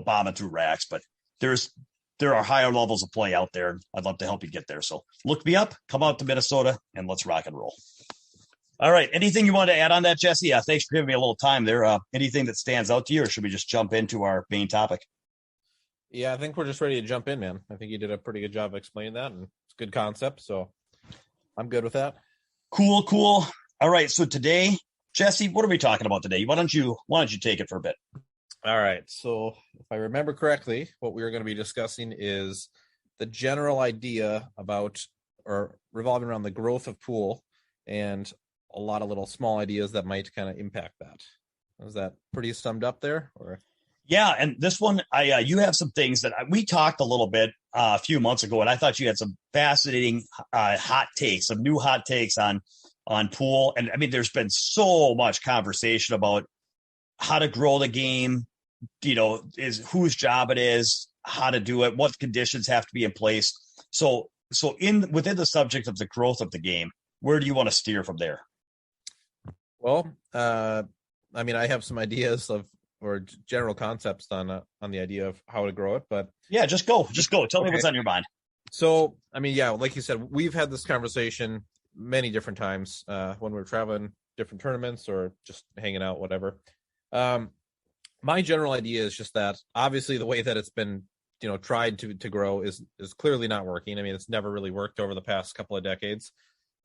bombing through racks. But there are higher levels of play out there. I'd love to help you get there. So look me up, come out to Minnesota, and let's rock and roll. All right. Anything you want to add on that, Jesse? Thanks for giving me a little time there. Anything that stands out to you, or should we just jump into our main topic? Yeah, I think we're just ready to jump in, man. I think you did a pretty good job of explaining that, and it's a good concept, so I'm good with that. Cool. All right, so today, Jesse, what are we talking about today? Why don't you take it for a bit? All right, so if I remember correctly, what we are going to be discussing is the general idea about, or revolving around, the growth of pool and a lot of little small ideas that might kind of impact that. Is that pretty summed up there, or? Yeah, and this one, you have some things that we talked a little bit a few months ago, and I thought you had some fascinating hot takes, some new hot takes on pool. And I mean, there's been so much conversation about how to grow the game, is whose job it is, how to do it, what conditions have to be in place. So within the subject of the growth of the game, where do you want to steer from there? Well, I mean, I have some ideas or general concepts on the idea of how to grow it, but yeah, just go. Tell me what's on your mind. So, I mean, yeah, like you said, we've had this conversation many different times when we're traveling different tournaments or just hanging out, whatever. My general idea is just that obviously the way that it's been, tried to grow is clearly not working. I mean, it's never really worked over the past couple of decades.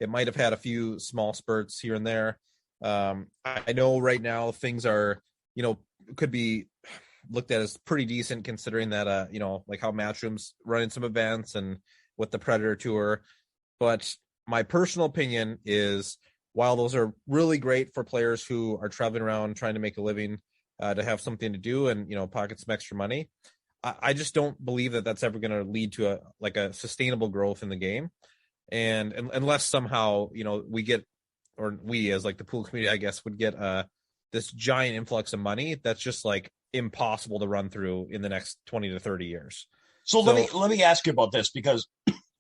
It might have had a few small spurts here and there. I know right now things are, could be looked at as pretty decent considering that, like how Matchroom's running some events and with the Predator Tour. But my personal opinion is, while those are really great for players who are traveling around trying to make a living, to have something to do and, pocket some extra money, I just don't believe that that's ever going to lead to a sustainable growth in the game. And unless somehow, we get, or we as like the pool community, I guess, would get this giant influx of money that's just like impossible to run through in the next 20 to 30 years. So let me ask you about this, because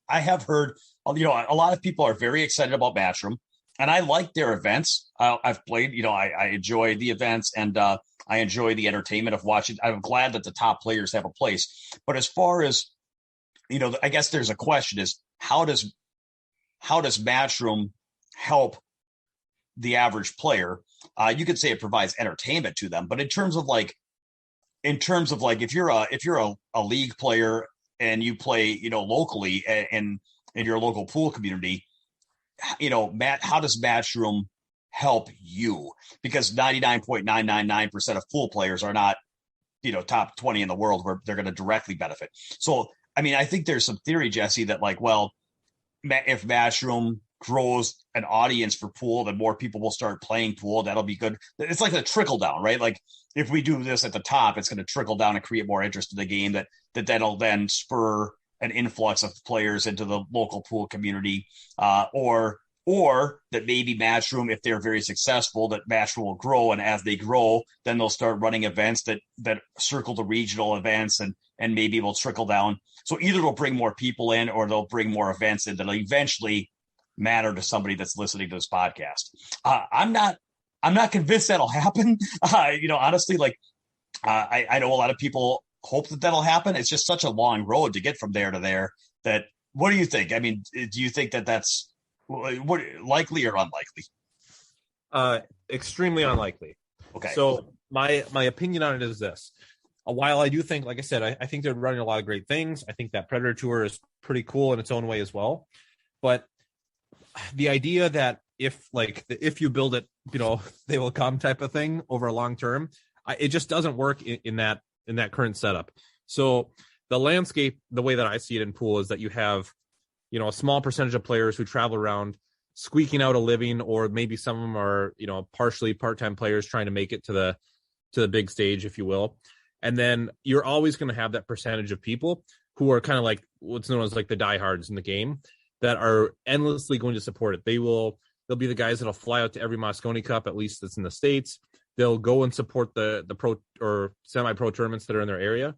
I have heard, a lot of people are very excited about Matchroom, and I like their events. I've played, I enjoy the events, and I enjoy the entertainment of watching. I'm glad that the top players have a place. But as far as, I guess there's a question is, how does Matchroom help the average player? You could say it provides entertainment to them, but in terms of like, if you're a league player and you play, locally in your local pool community, how does Matchroom help you? Because 99.999% of pool players are not, top 20 in the world where they're going to directly benefit. So, I mean, I think there's some theory, Jesse, that like, well, if Matchroom grows an audience for pool, then more people will start playing pool. That'll be good. It's like a trickle down, right? Like if we do this at the top, it's going to trickle down and create more interest in the game that'll then spur an influx of players into the local pool community, or that maybe Matchroom, if they're very successful, that Matchroom will grow, and as they grow, then they'll start running events that circle the regional events, and maybe will trickle down. So either they'll bring more people in, or they'll bring more events in that'll eventually matter to somebody that's listening to this podcast. I'm not convinced that'll happen. Honestly, like I know a lot of people hope that that'll happen. It's just such a long road to get from there to there. That, what do you think? I mean, do you think that that's likely or unlikely? Extremely unlikely. Okay. So my opinion on it is this. While I do think, like I said, I think they're running a lot of great things. I think that Predator Tour is pretty cool in its own way as well. But the idea that if you build it, they will come type of thing over a long term, it just doesn't work in that current setup. So the landscape, the way that I see it in pool, is that you have, a small percentage of players who travel around squeaking out a living, or maybe some of them are, partially part-time players trying to make it to the big stage, if you will. And then you're always going to have that percentage of people who are kind of like what's known as like the diehards in the game, that are endlessly going to support it. They'll be the guys that'll fly out to every Moscone Cup, at least that's in the States. They'll go and support the pro or semi-pro tournaments that are in their area.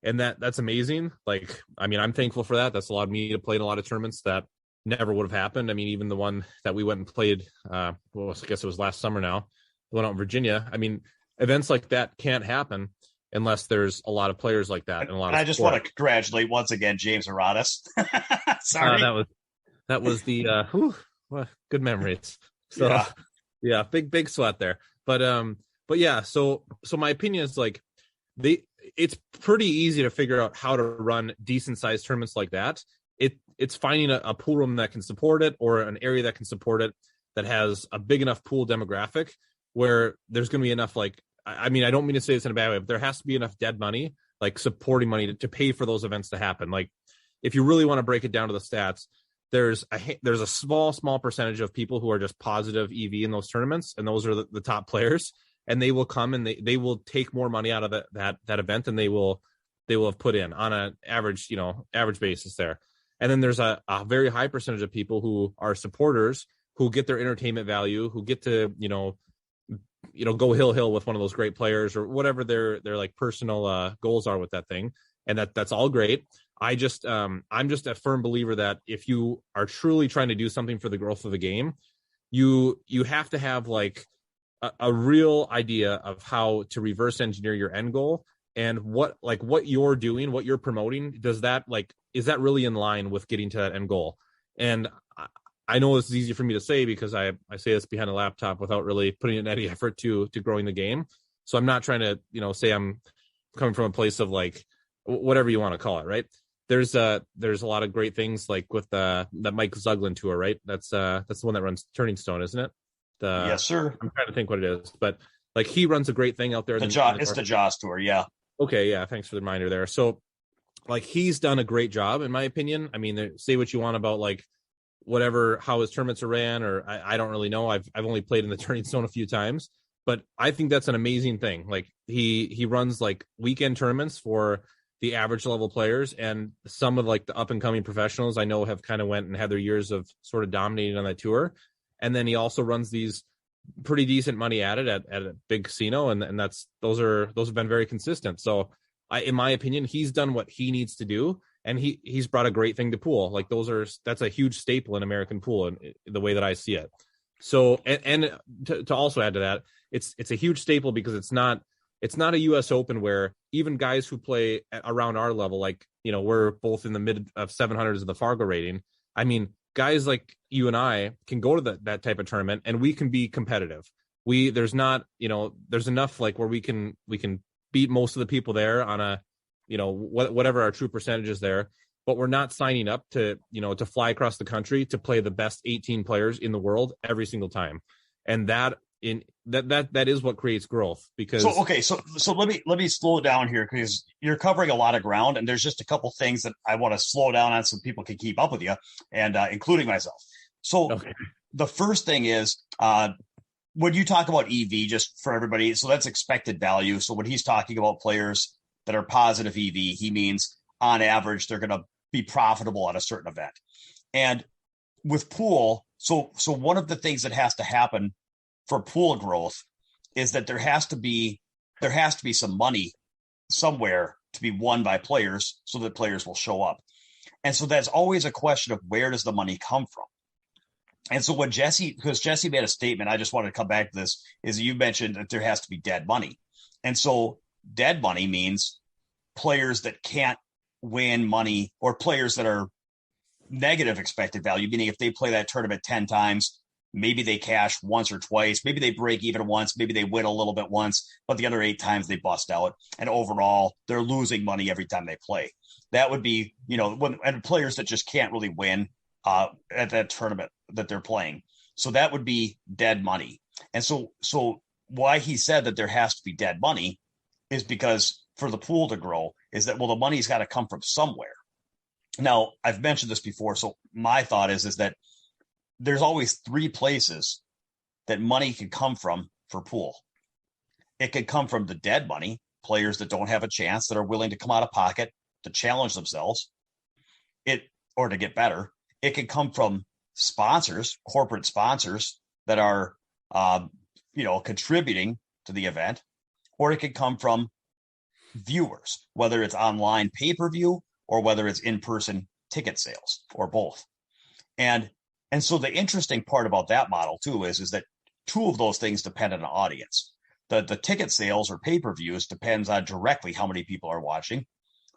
And that's amazing. Like, I mean, I'm thankful for that. That's allowed me to play in a lot of tournaments that never would have happened. I mean, even the one that we went and played, I guess it was last summer now, the one out in Virginia. I mean, events like that can't happen unless there's a lot of players like that. And a lot. And I just want to congratulate once again James Jelatis. Sorry, that was the well, good memories. So yeah, big sweat there. But yeah, so my opinion is like it's pretty easy to figure out how to run decent sized tournaments like that. It's finding a pool room that can support it, or an area that can support it, that has a big enough pool demographic where there's going to be enough, like, I mean, I don't mean to say this in a bad way, but there has to be enough dead money, like supporting money to pay for those events to happen. Like, if you really want to break it down to the stats, there's a small percentage of people who are just positive EV in those tournaments, and those are the top players, and they will come and they will take more money out of that event than they will have put in on an average basis there. And then there's a very high percentage of people who are supporters, who get their entertainment value, who get to go hill with one of those great players, or whatever their like personal goals are with that thing, and that's all great. I'm just a firm believer that if you are truly trying to do something for the growth of the game, you have to have like a real idea of how to reverse engineer your end goal, and what you're doing, what you're promoting, is that really in line with getting to that end goal? And I know this is easy for me to say because I say this behind a laptop without really putting in any effort to growing the game. So I'm not trying to say I'm coming from a place of like whatever you want to call it, right? There's a lot of great things like with the Mike Zuglin tour, right? That's the one that runs Turning Stone, isn't it? Yes, sir. I'm trying to think what it is, but like he runs a great thing out there. It's the Jaws tour, yeah. Okay, yeah. Thanks for the reminder there. So, like, he's done a great job, in my opinion. I mean, say what you want about like how his tournaments are ran, or I don't really know. I've only played in the Turning Stone a few times, but I think that's an amazing thing. Like he runs like weekend tournaments for the average level players, and some of like the up and coming professionals I know have kind of went and had their years of sort of dominating on that tour. And then he also runs these pretty decent money at it at a big casino, and those have been very consistent. So in my opinion, he's done what he needs to do, and he's brought a great thing to pool. Like that's a huge staple in American pool, and the way that I see it. So and to also add to that, it's a huge staple because it's not a US Open where even guys who play around our level, like, we're both in the mid of 700s of the Fargo rating. I mean, guys like you and I can go to that type of tournament and we can be competitive. There's enough like where we can beat most of the people there on a, whatever our true percentage is there, but we're not signing up to fly across the country to play the best 18 players in the world every single time. And that is what creates growth. Because so let me slow down here, because you're covering a lot of ground, and there's just a couple things that I want to slow down on so people can keep up with you, and including myself. So The first thing is when you talk about EV, just for everybody, so that's expected value. So when he's talking about players that are positive EV, he means on average they're going to be profitable at a certain event. And with pool, so one of the things that has to happen for pool growth is that there has to be some money somewhere to be won by players so that players will show up. And so that's always a question of where does the money come from? And so because Jesse made a statement, I just wanted to come back to this, is you mentioned that there has to be dead money. And so dead money means players that can't win money, or players that are negative expected value, meaning if they play that tournament 10 times, maybe they cash once or twice, maybe they break even once, maybe they win a little bit once, but the other 8 times they bust out. And overall, they're losing money every time they play. That would be, and players that just can't really win at that tournament that they're playing. So that would be dead money. And so why he said that there has to be dead money is because for the pool to grow is that, well, the money's got to come from somewhere. Now, I've mentioned this before. So my thought is that there's always 3 places that money can come from for pool. It could come from the dead money, players that don't have a chance, that are willing to come out of pocket to challenge themselves, or to get better. It could come from sponsors, corporate sponsors that are, contributing to the event, or it could come from viewers, whether it's online pay-per-view or whether it's in-person ticket sales, or both. And so the interesting part about that model too is that 2 of those things depend on an audience. The ticket sales or pay-per-views depends on directly how many people are watching,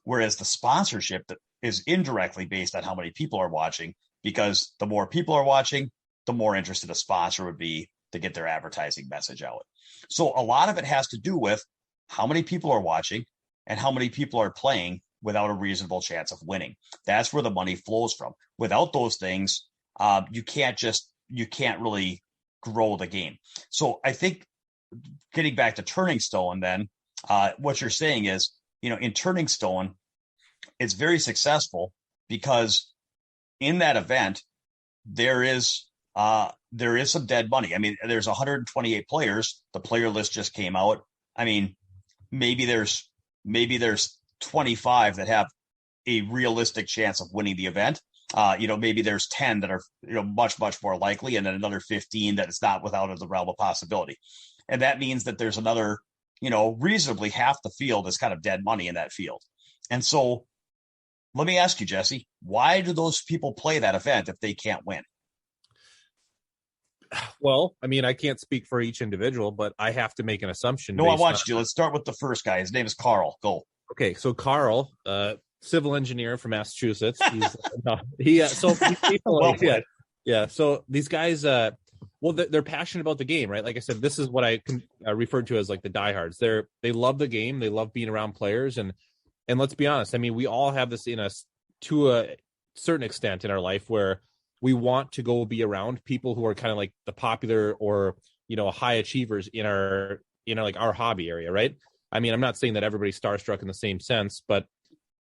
whereas the sponsorship that is indirectly based on how many people are watching, because the more people are watching, the more interested a sponsor would be to get their advertising message out. So a lot of it has to do with how many people are watching and how many people are playing without a reasonable chance of winning. That's where the money flows from. Without those things, you can't really grow the game. So I think, getting back to Turning Stone, then what you're saying is, in Turning Stone, it's very successful because in that event, there is some dead money. I mean, there's 128 players. The player list just came out. I mean, maybe there's 25 that have a realistic chance of winning the event. Maybe there's 10 that are, much, much more likely, and then another 15 that is not without the realm of possibility. And that means that there's another, reasonably half the field is kind of dead money in that field. And so let me ask you, Jesse, why do those people play that event if they can't win? Well, I mean, I can't speak for each individual, but I have to make an assumption. No, I want you to. Let's start with the first guy. His name is Carl. Go. Okay, so Carl, civil engineer from Massachusetts. So these guys, they're passionate about the game, right? Like I said, this is what I referred to as like the diehards. They love the game. They love being around players, and let's be honest. I mean, we all have this in us to a certain extent in our life where we want to go be around people who are kind of like the popular or high achievers in our like our hobby area, right? I mean, I'm not saying that everybody's starstruck in the same sense, but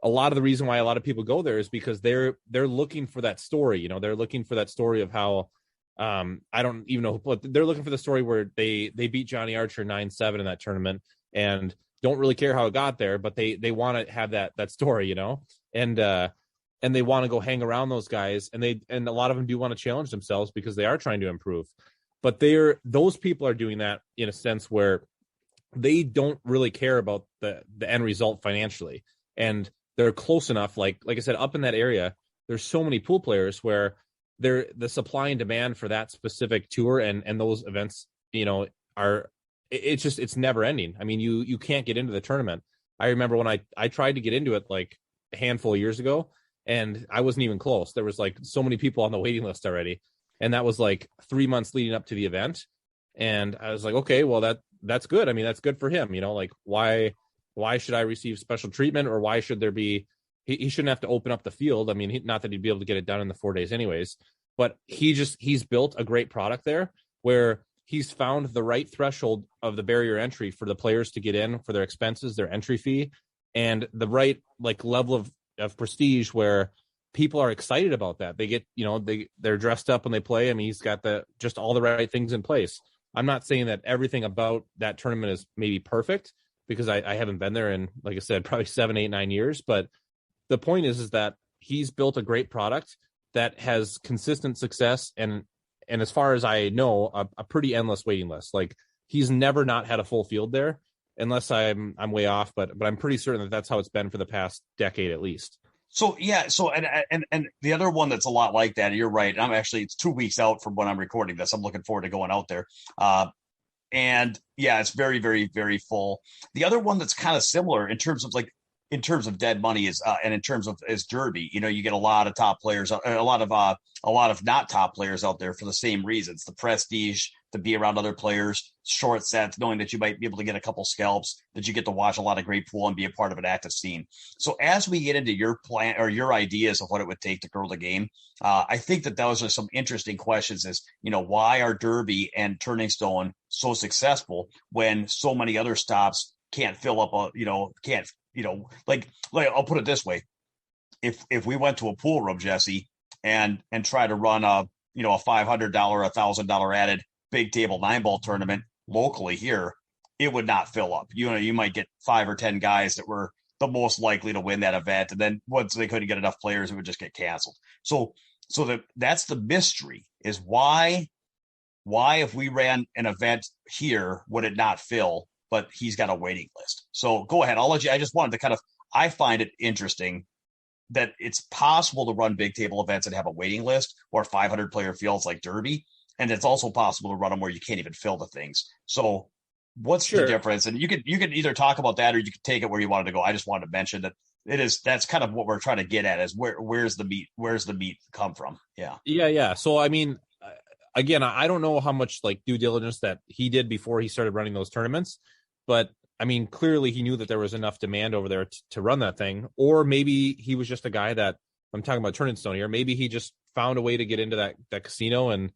a lot of the reason why a lot of people go there is because they're looking for that story. They're looking for that story of how I don't even know, but they're looking for the story where they beat Johnny Archer 9-7 in that tournament, and don't really care how it got there, but they want to have that story, and they want to go hang around those guys, and a lot of them do want to challenge themselves because they are trying to improve. But those people are doing that in a sense where they don't really care about the end result financially, and they're close enough. Like I said, up in that area, there's so many pool players where the supply and demand for that specific tour and those events, are it's never ending. I mean, you can't get into the tournament. I remember when I tried to get into it like a handful of years ago, and I wasn't even close. There was like so many people on the waiting list already, and that was like 3 months leading up to the event. And I was like, okay, well that's good. I mean, that's good for him. Like why should I receive special treatment, or why should there be? He shouldn't have to open up the field. I mean, not that he'd be able to get it done in the 4 days anyways, but he's built a great product there where he's found the right threshold of the barrier entry for the players to get in for their expenses, their entry fee, and the right like level of prestige where people are excited about that. They get, they're dressed up when they play. I mean, he's got just all the right things in place. I'm not saying that everything about that tournament is maybe perfect because I haven't been there in, like I said, probably 7, 8, 9 years, but the point is that he's built a great product that has consistent success and as far as I know, a pretty endless waiting list. Like he's never not had a full field there, unless I'm way off, but I'm pretty certain that that's how it's been for the past decade at least. So yeah, and the other one that's a lot like that, you're right. It's 2 weeks out from when I'm recording this. I'm looking forward to going out there. And yeah, it's very, very, very full. The other one that's kind of similar in terms of dead money is and in terms of is Derby. You get a lot of top players, a lot of not top players out there for the same reasons: the prestige, to be around other players, short sets, knowing that you might be able to get a couple scalps, that you get to watch a lot of great pool and be a part of an active scene. So as we get into your plan or your ideas of what it would take to grow the game, I think that those are some interesting questions. Is why are Derby and Turning Stone so successful when so many other stops can't fill up like I'll put it this way. If we went to a pool room, Jesse, and try to run a $500, $1,000 added big table 9-ball tournament locally here, it would not fill up. You might get 5 or 10 guys that were the most likely to win that event. And then once they couldn't get enough players, it would just get canceled. So that's the mystery, is why if we ran an event here, would it not fill? But he's got a waiting list. So go ahead. I'll let you. I just wanted to I find it interesting that it's possible to run big table events and have a waiting list or 500 player fields like Derby. And it's also possible to run them where you can't even fill the things. So what's the difference? And you could either talk about that or you could take it where you wanted to go. I just wanted to mention that that's kind of what we're trying to get at, is where's the meat come from? Yeah. Yeah. So, I mean, again, I don't know how much like due diligence that he did before he started running those tournaments, but I mean, clearly he knew that there was enough demand over there to run that thing. Or maybe he was just a guy that, I'm talking about Turning Stone here, maybe he just found a way to get into that casino and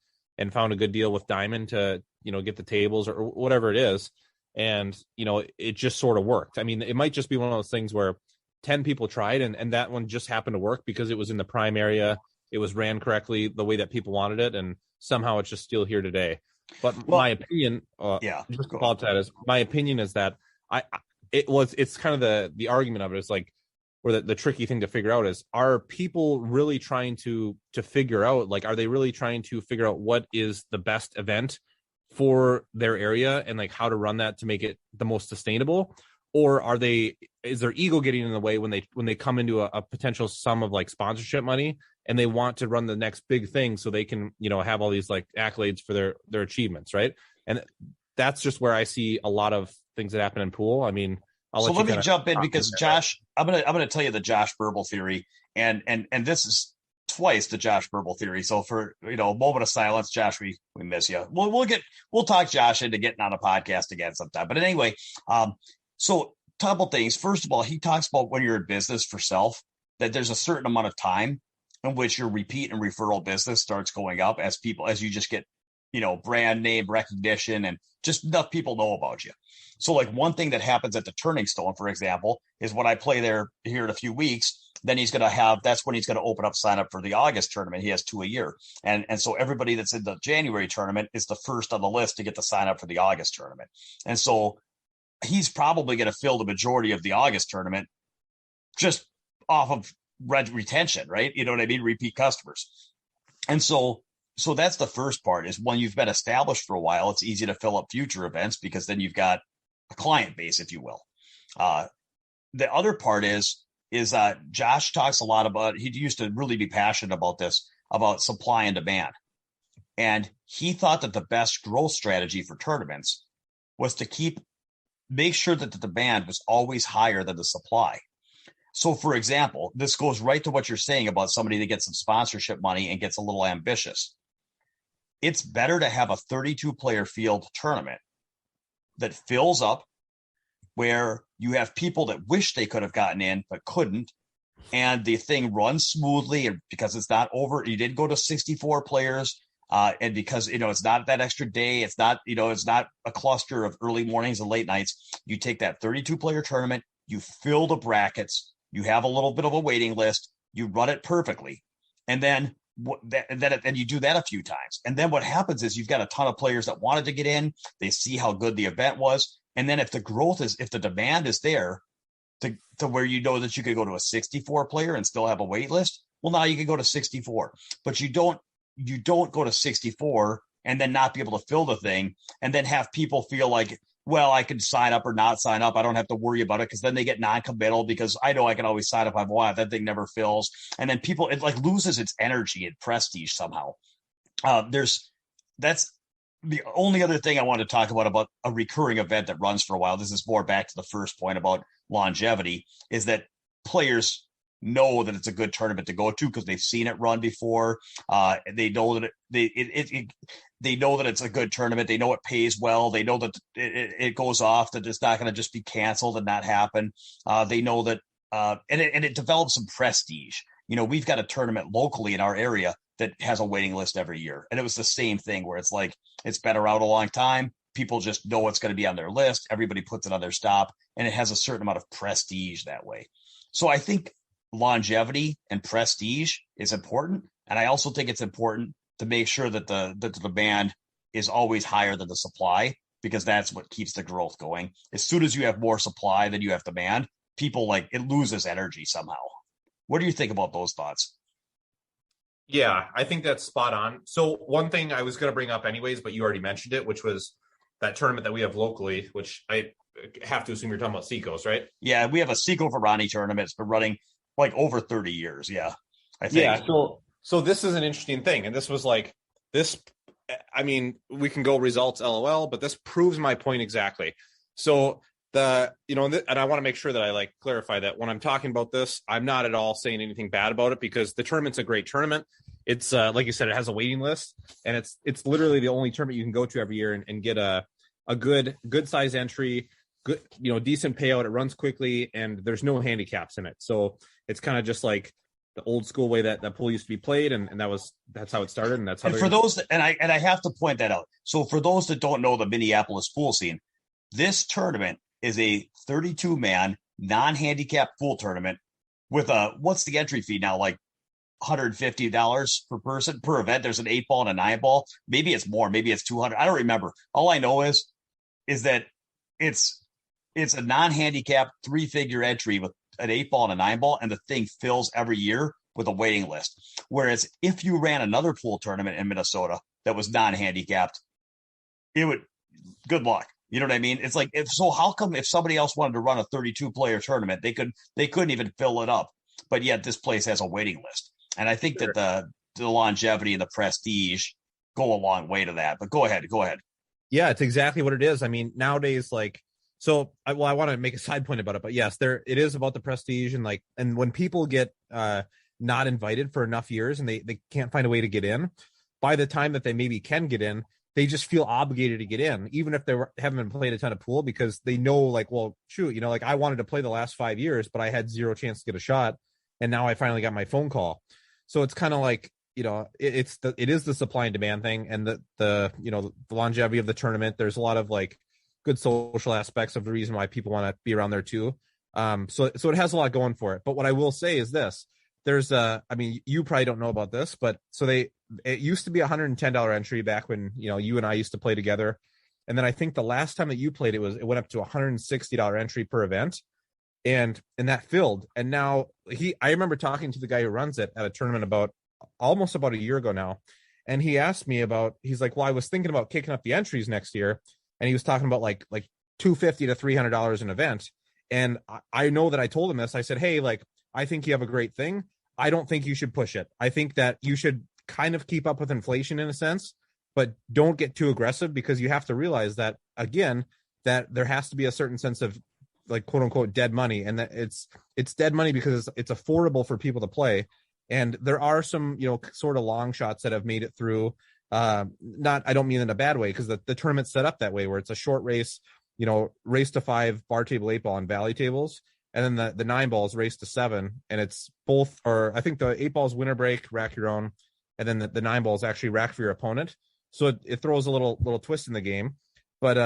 found a good deal with Diamond to, get the tables or whatever it is. And, it just sort of worked. I mean, it might just be one of those things where 10 people tried and that one just happened to work because it was in the prime area. It was ran correctly the way that people wanted it. And somehow it's just still here today. But my opinion, just to follow that, is my opinion is that it's kind of the argument of it is like, or the tricky thing to figure out is, are people really trying to figure out, like, are they really trying to figure out what is the best event for their area and like how to run that to make it the most sustainable? Or is their ego getting in the way when they come into a potential sum of like sponsorship money and they want to run the next big thing so they can, have all these like accolades for their achievements, right? And that's just where I see a lot of things that happen in pool. I mean, let me jump in because Josh, I'm gonna tell you the Josh Burble theory, and this is twice the Josh Burble theory. So for a moment of silence, Josh, we miss you. We'll talk Josh into getting on a podcast again sometime. But anyway, so a couple things. First of all, he talks about when you're in business for self, that there's a certain amount of time in which your repeat and referral business starts going up as you just get brand name recognition and just enough people know about you. So like one thing that happens at the Turning Stone, for example, is when I play there here in a few weeks, then that's when he's going to open up sign up for the August tournament. He has 2 a year. And so everybody that's in the January tournament is the first on the list to get the sign up for the August tournament. And so he's probably going to fill the majority of the August tournament just off of retention, right? You know what I mean? Repeat customers. And so that's the first part, is when you've been established for a while, it's easy to fill up future events because then you've got a client base, if you will. The other part is Josh talks a lot about, he used to really be passionate about this, about supply and demand. And he thought that the best growth strategy for tournaments was to make sure that the demand was always higher than the supply. So, for example, this goes right to what you're saying about somebody that gets some sponsorship money and gets a little ambitious. It's better to have a 32-player field tournament that fills up, where you have people that wish they could have gotten in but couldn't, and the thing runs smoothly, and because it's not over, you did go to 64 players, and because it's not that extra day, it's not a cluster of early mornings and late nights. You take that 32-player tournament, you fill the brackets, you have a little bit of a waiting list, you run it perfectly, and then you do that a few times. And then what happens is you've got a ton of players that wanted to get in. They see how good the event was. And then if the demand is there to where you know that you could go to a 64 player and still have a wait list, well, now you can go to 64. But you don't go to 64 and then not be able to fill the thing and then have people feel like, well, I can sign up or not sign up. I don't have to worry about it, because then they get non-committal because I know I can always sign up. I'm, wow, that thing never fills. And then it like loses its energy and prestige somehow. That's the only other thing I want to talk about a recurring event that runs for a while. This is more back to the first point about longevity, is that players know that it's a good tournament to go to because they've seen it run before. They know that they know that it's a good tournament. They know it pays well. They know that it goes off, that it's not going to just be canceled and not happen. They know that, and it develops some prestige. We've got a tournament locally in our area that has a waiting list every year. And it was the same thing where it's like, it's been around a long time. People just know it's going to be on their list. Everybody puts it on their stop, and it has a certain amount of prestige that way. So I think longevity and prestige is important. And I also think it's important to make sure that the demand is always higher than the supply, because that's what keeps the growth going. As soon as you have more supply than you have demand, people it loses energy somehow. What do you think about those thoughts? Yeah, I think that's spot on. So one thing I was going to bring up anyways, but you already mentioned it, which was that tournament that we have locally, which I have to assume you're talking about Seacoast, right? Yeah, we have a Seco Verani tournament. It's been running over 30 years. Yeah, I think. Yeah, so this is an interesting thing. And this was this, I mean, we can go results LOL, but this proves my point exactly. So and I want to make sure that I clarify that when I'm talking about this, I'm not at all saying anything bad about it, because the tournament's a great tournament. It's like you said, it has a waiting list, and it's literally the only tournament you can go to every year and get a good size entry, good, decent payout. It runs quickly, and there's no handicaps in it. So it's kind of just like the old school way that pool used to be played, and that's how it started, and that's how. And for those and I have to point that out. So for those that don't know the Minneapolis pool scene, this tournament is a 32-man non-handicapped pool tournament with what's the entry fee now? Like $150 per person per event. There's an 8-ball and a 9-ball. Maybe it's more. Maybe it's 200. I don't remember. All I know is that it's a non-handicapped 3-figure entry with an 8-ball and a 9-ball, and the thing fills every year with a waiting list. Whereas if you ran another pool tournament in Minnesota that was non-handicapped, it would, good luck. You know what I mean? It's like, how come if somebody else wanted to run a 32-player tournament, they couldn't even fill it up, but yet this place has a waiting list. And I think that the longevity and the prestige go a long way to that. But go ahead. Yeah, it's exactly what it is. I mean, nowadays, I want to make a side point about it, but yes, it is about the prestige, and when people get not invited for enough years and they can't find a way to get in, by the time that they maybe can get in, they just feel obligated to get in, even if they haven't been playing a ton of pool, because they know, well, shoot, I wanted to play the last 5 years, but I had zero chance to get a shot, and now I finally got my phone call. So it's kind of it is the supply and demand thing, and the longevity of the tournament. There's a lot of good social aspects of the reason why people want to be around there too. So it has a lot going for it. But what I will say is this: there's you probably don't know about this, but it used to be $110 entry back when you and I used to play together. And then I think the last time that you played, it went up to $160 entry per event, and that filled. And now I remember talking to the guy who runs it at a tournament almost about a year ago now, and he asked me he's like, well, I was thinking about kicking up the entries next year, and he was talking about like $250 to $300 an event. And I know that I told him this. I said, hey, like, I think you have a great thing. I don't think you should push it. I think that you should kind of keep up with inflation in a sense, but don't get too aggressive, because you have to realize that, again, that there has to be a certain sense of, like, quote unquote, dead money, and that it's dead money because it's affordable for people to play. And there are some, sort of long shots that have made it through. I don't mean in a bad way, because the tournament's set up that way, where it's a short race, race to 5, bar table 8 ball, and valley tables. And then the 9 balls race to 7, and it's both, or I think the 8 balls winner break, rack your own, and then the 9 balls actually rack for your opponent. So it throws a little twist in the game. But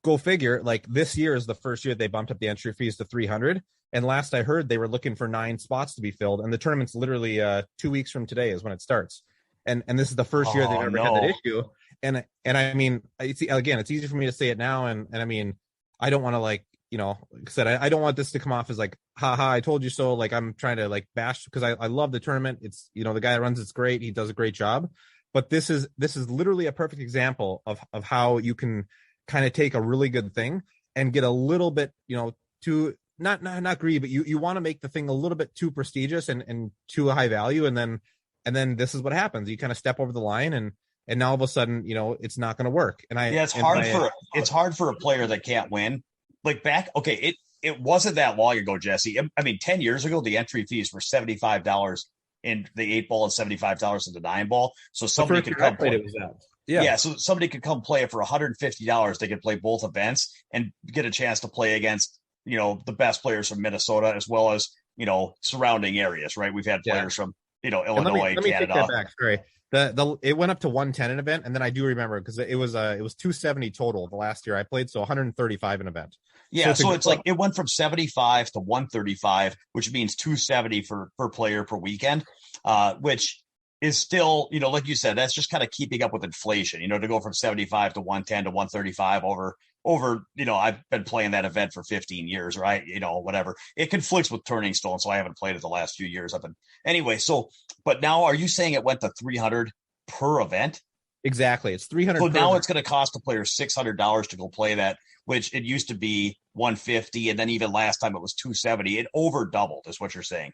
go figure, like, this year is the first year they bumped up the entry fees to $300. And last I heard, they were looking for 9 spots to be filled, and the tournament's literally 2 weeks from today is when it starts. And this is the first year they've ever had that issue. And I mean, it's easy for me to say it now, and I mean, I don't want to, like, like I said, I don't want this to come off as like, haha, I told you so. Like, I'm trying to, like, bash, because I love the tournament. It's, the guy that runs it's great. He does a great job. But this is literally a perfect example of how you can kind of take a really good thing and get a little bit, too, not greedy, but you want to make the thing a little bit too prestigious and too high value. And then this is what happens. You kind of step over the line, and now all of a sudden, it's not going to work. And it's hard for a player that can't win. Like, it wasn't that long ago, Jesse. I mean, 10 years ago, the entry fees were $75 in the 8 ball and $75 in the 9 ball. So somebody could come play. So somebody could come play it for $150. They could play both events and get a chance to play against, the best players from Minnesota, as well as, surrounding areas, right? We've had players from, Illinois, let me Canada. Take that back. Sorry. It went up to 110 an event, and then I do remember, because it was 270 total the last year I played, so 135 an event. Yeah, so it's like it went from 75 to 135, which means 270 per player per weekend, which is still, like you said, that's just kind of keeping up with inflation, to go from 75 to 110 to 135 over, I've been playing that event for 15 years, right? Whatever. It conflicts with Turning Stone, so I haven't played it the last few years. Anyway, but now are you saying it went to 300 per event? Exactly. It's 300. So now it's going to cost the player $600 to go play that, which it used to be 150. And then even last time it was 270. It over doubled is what you're saying.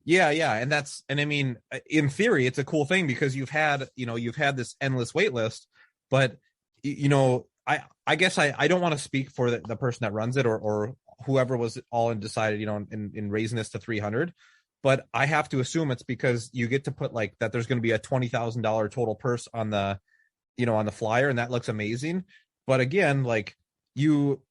Yeah. And I mean, in theory, it's a cool thing, because you've had this endless wait list, but I guess I don't want to speak for the person that runs it or whoever was all in decided, in raising this to 300, but I have to assume it's because you get to put, like, that there's going to be a $20,000 total purse on the flyer, and that looks amazing. But again, like, you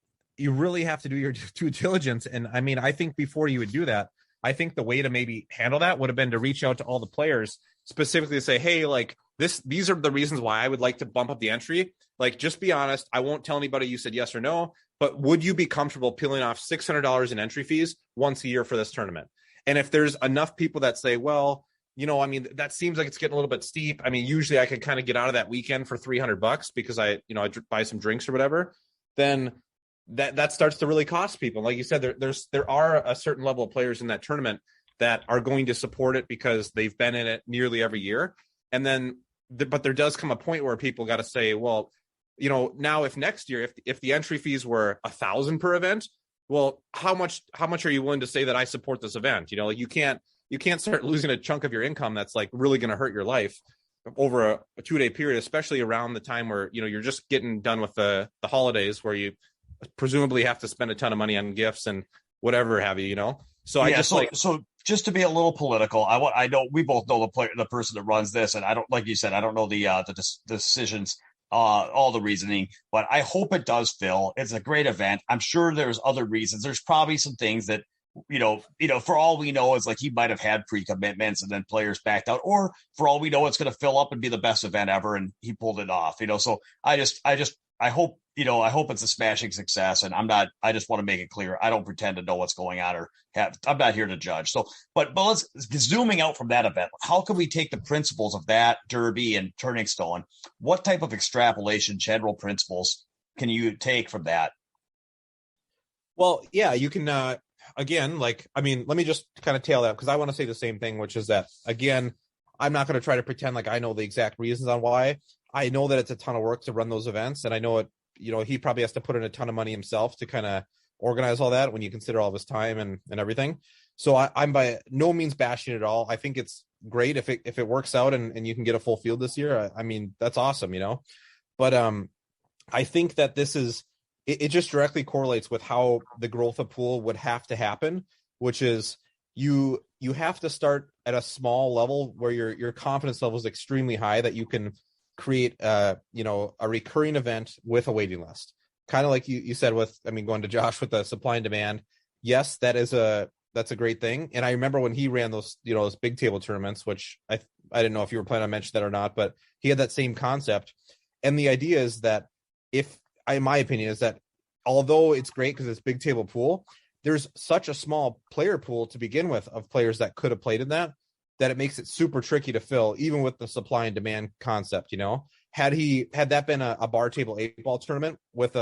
really have to do your due diligence. And I mean, I think before you would do that, I think the way to maybe handle that would have been to reach out to all the players specifically to say, hey, like, these are the reasons why I would like to bump up the entry. Like, just be honest. I won't tell anybody you said yes or no, but would you be comfortable peeling off $600 in entry fees once a year for this tournament? And if there's enough people that say, well, I mean, that seems like it's getting a little bit steep. I mean, usually I could kind of get out of that weekend for $300 because I buy some drinks or whatever. Then that starts to really cost people. Like you said, there are a certain level of players in that tournament that are going to support it because they've been in it nearly every year. And then, but there does come a point where people got to say, well, now if next year, if the entry fees were $1,000 per event, well, how much are you willing to say that I support this event? Like, you can't start losing a chunk of your income that's, like, really going to hurt your life over a 2-day period, especially around the time where, you're just getting done with the holidays, where you presumably have to spend a ton of money on gifts and whatever have you, So so just to be a little political, I know we both know the person that runs this, and I don't, like you said, I don't know the decisions, all the reasoning, but I hope it does fill. It's a great event. I'm sure there's other reasons. There's probably some things that, for all we know, is like he might have had pre-commitments and then players backed out, or for all we know, it's going to fill up and be the best event ever, and he pulled it off. So I hope I hope it's a smashing success. And I just want to make it clear. I don't pretend to know what's going on I'm not here to judge. So, but let's zooming out from that event. How can we take the principles of that Derby and Turning Stone? What type of extrapolation, general principles can you take from that? Well, yeah, you can, again, let me just kind of tail that, because I want to say the same thing, which is that, again, I'm not going to try to pretend like I know the exact reasons on why. I know that it's a ton of work to run those events, and I know he probably has to put in a ton of money himself to kind of organize all that when you consider all of his time and everything. So I'm by no means bashing it at all. I think it's great if it works out and you can get a full field this year. I mean, that's awesome, But I think that this is it just directly correlates with how the growth of pool would have to happen, which is you have to start at a small level where your confidence level is extremely high, that you can create a recurring event with a waiting list. Kind of like you said going to Josh with the supply and demand. Yes, that's a great thing. And I remember when he ran those big table tournaments, which I didn't know if you were planning on mentioning that or not, but he had that same concept. And the idea is that in my opinion, is that although it's great because it's big table pool, there's such a small player pool to begin with of players that could have played in that it makes it super tricky to fill, even with the supply and demand concept. Had that been a bar table 8-ball tournament with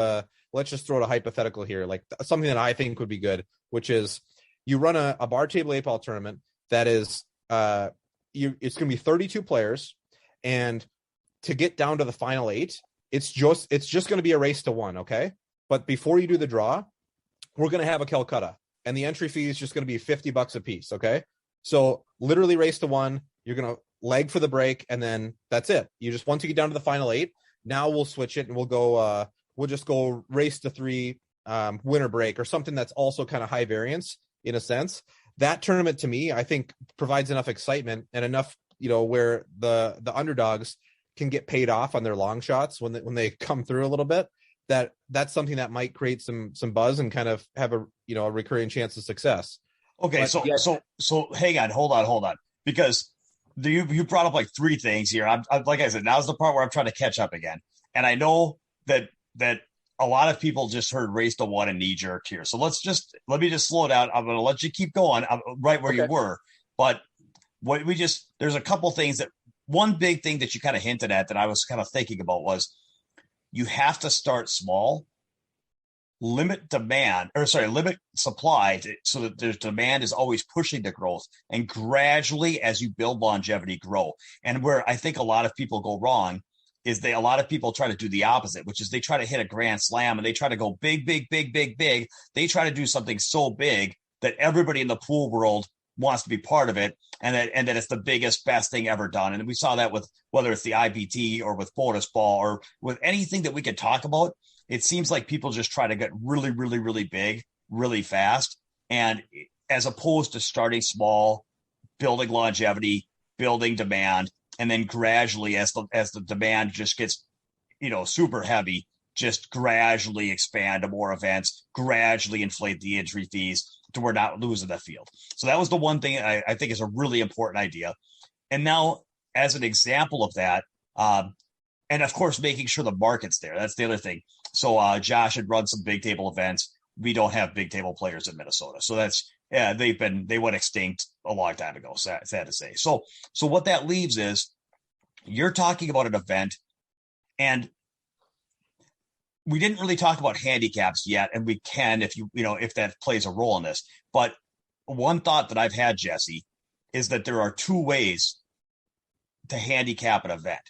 let's just throw it a hypothetical here, like something that I think would be good, which is you run a bar table 8-ball tournament that is it's going to be 32 players, and to get down to the final 8, it's just going to be a race to 1. Okay. But before you do the draw, we're going to have a Calcutta, and the entry fee is just going to be $50 a piece. Okay. So literally race to 1, you're going to leg for the break, and then that's it. Once you get down to the final 8, now we'll switch it and we'll just go race to 3, winner break, or something that's also kind of high variance in a sense. That tournament, to me, I think provides enough excitement and enough, where the underdogs can get paid off on their long shots when they come through a little bit. That's something that might create some buzz and kind of have a recurring chance of success. Okay, so hang on, hold on, because you brought up like 3 things here. I'm like I said, now's the part where I'm trying to catch up again, and I know that a lot of people just heard race to 1 and knee jerked here. So let me just slow down. I'm going to let you keep going. I'm right where you were, but there's a couple things that one big thing that you kind of hinted at that I was kind of thinking about was you have to start small. Limit supply so that there's demand is always pushing the growth, and gradually as you build longevity, grow. And where I think a lot of people go wrong is a lot of people try to do the opposite, which is they try to hit a grand slam and they try to go big. They try to do something so big that everybody in the pool world wants to be part of it, and that it's the biggest, best thing ever done. And we saw that with whether it's the IPT or with bonus ball or with anything that we could talk about. It seems like people just try to get really, really, really big, really fast. And as opposed to starting small, building longevity, building demand, and then gradually as the demand just gets, super heavy, just gradually expand to more events, gradually inflate the entry fees to where we're not losing the field. So that was the one thing I think is a really important idea. And now as an example of that, and of course, making sure the market's there. That's the other thing. So Josh had run some big table events. We don't have big table players in Minnesota. So they went extinct a long time ago. Sad to say. So what that leaves is you're talking about an event, and we didn't really talk about handicaps yet. And we can, if that plays a role in this, but one thought that I've had, Jesse, is that there are 2 ways to handicap an event.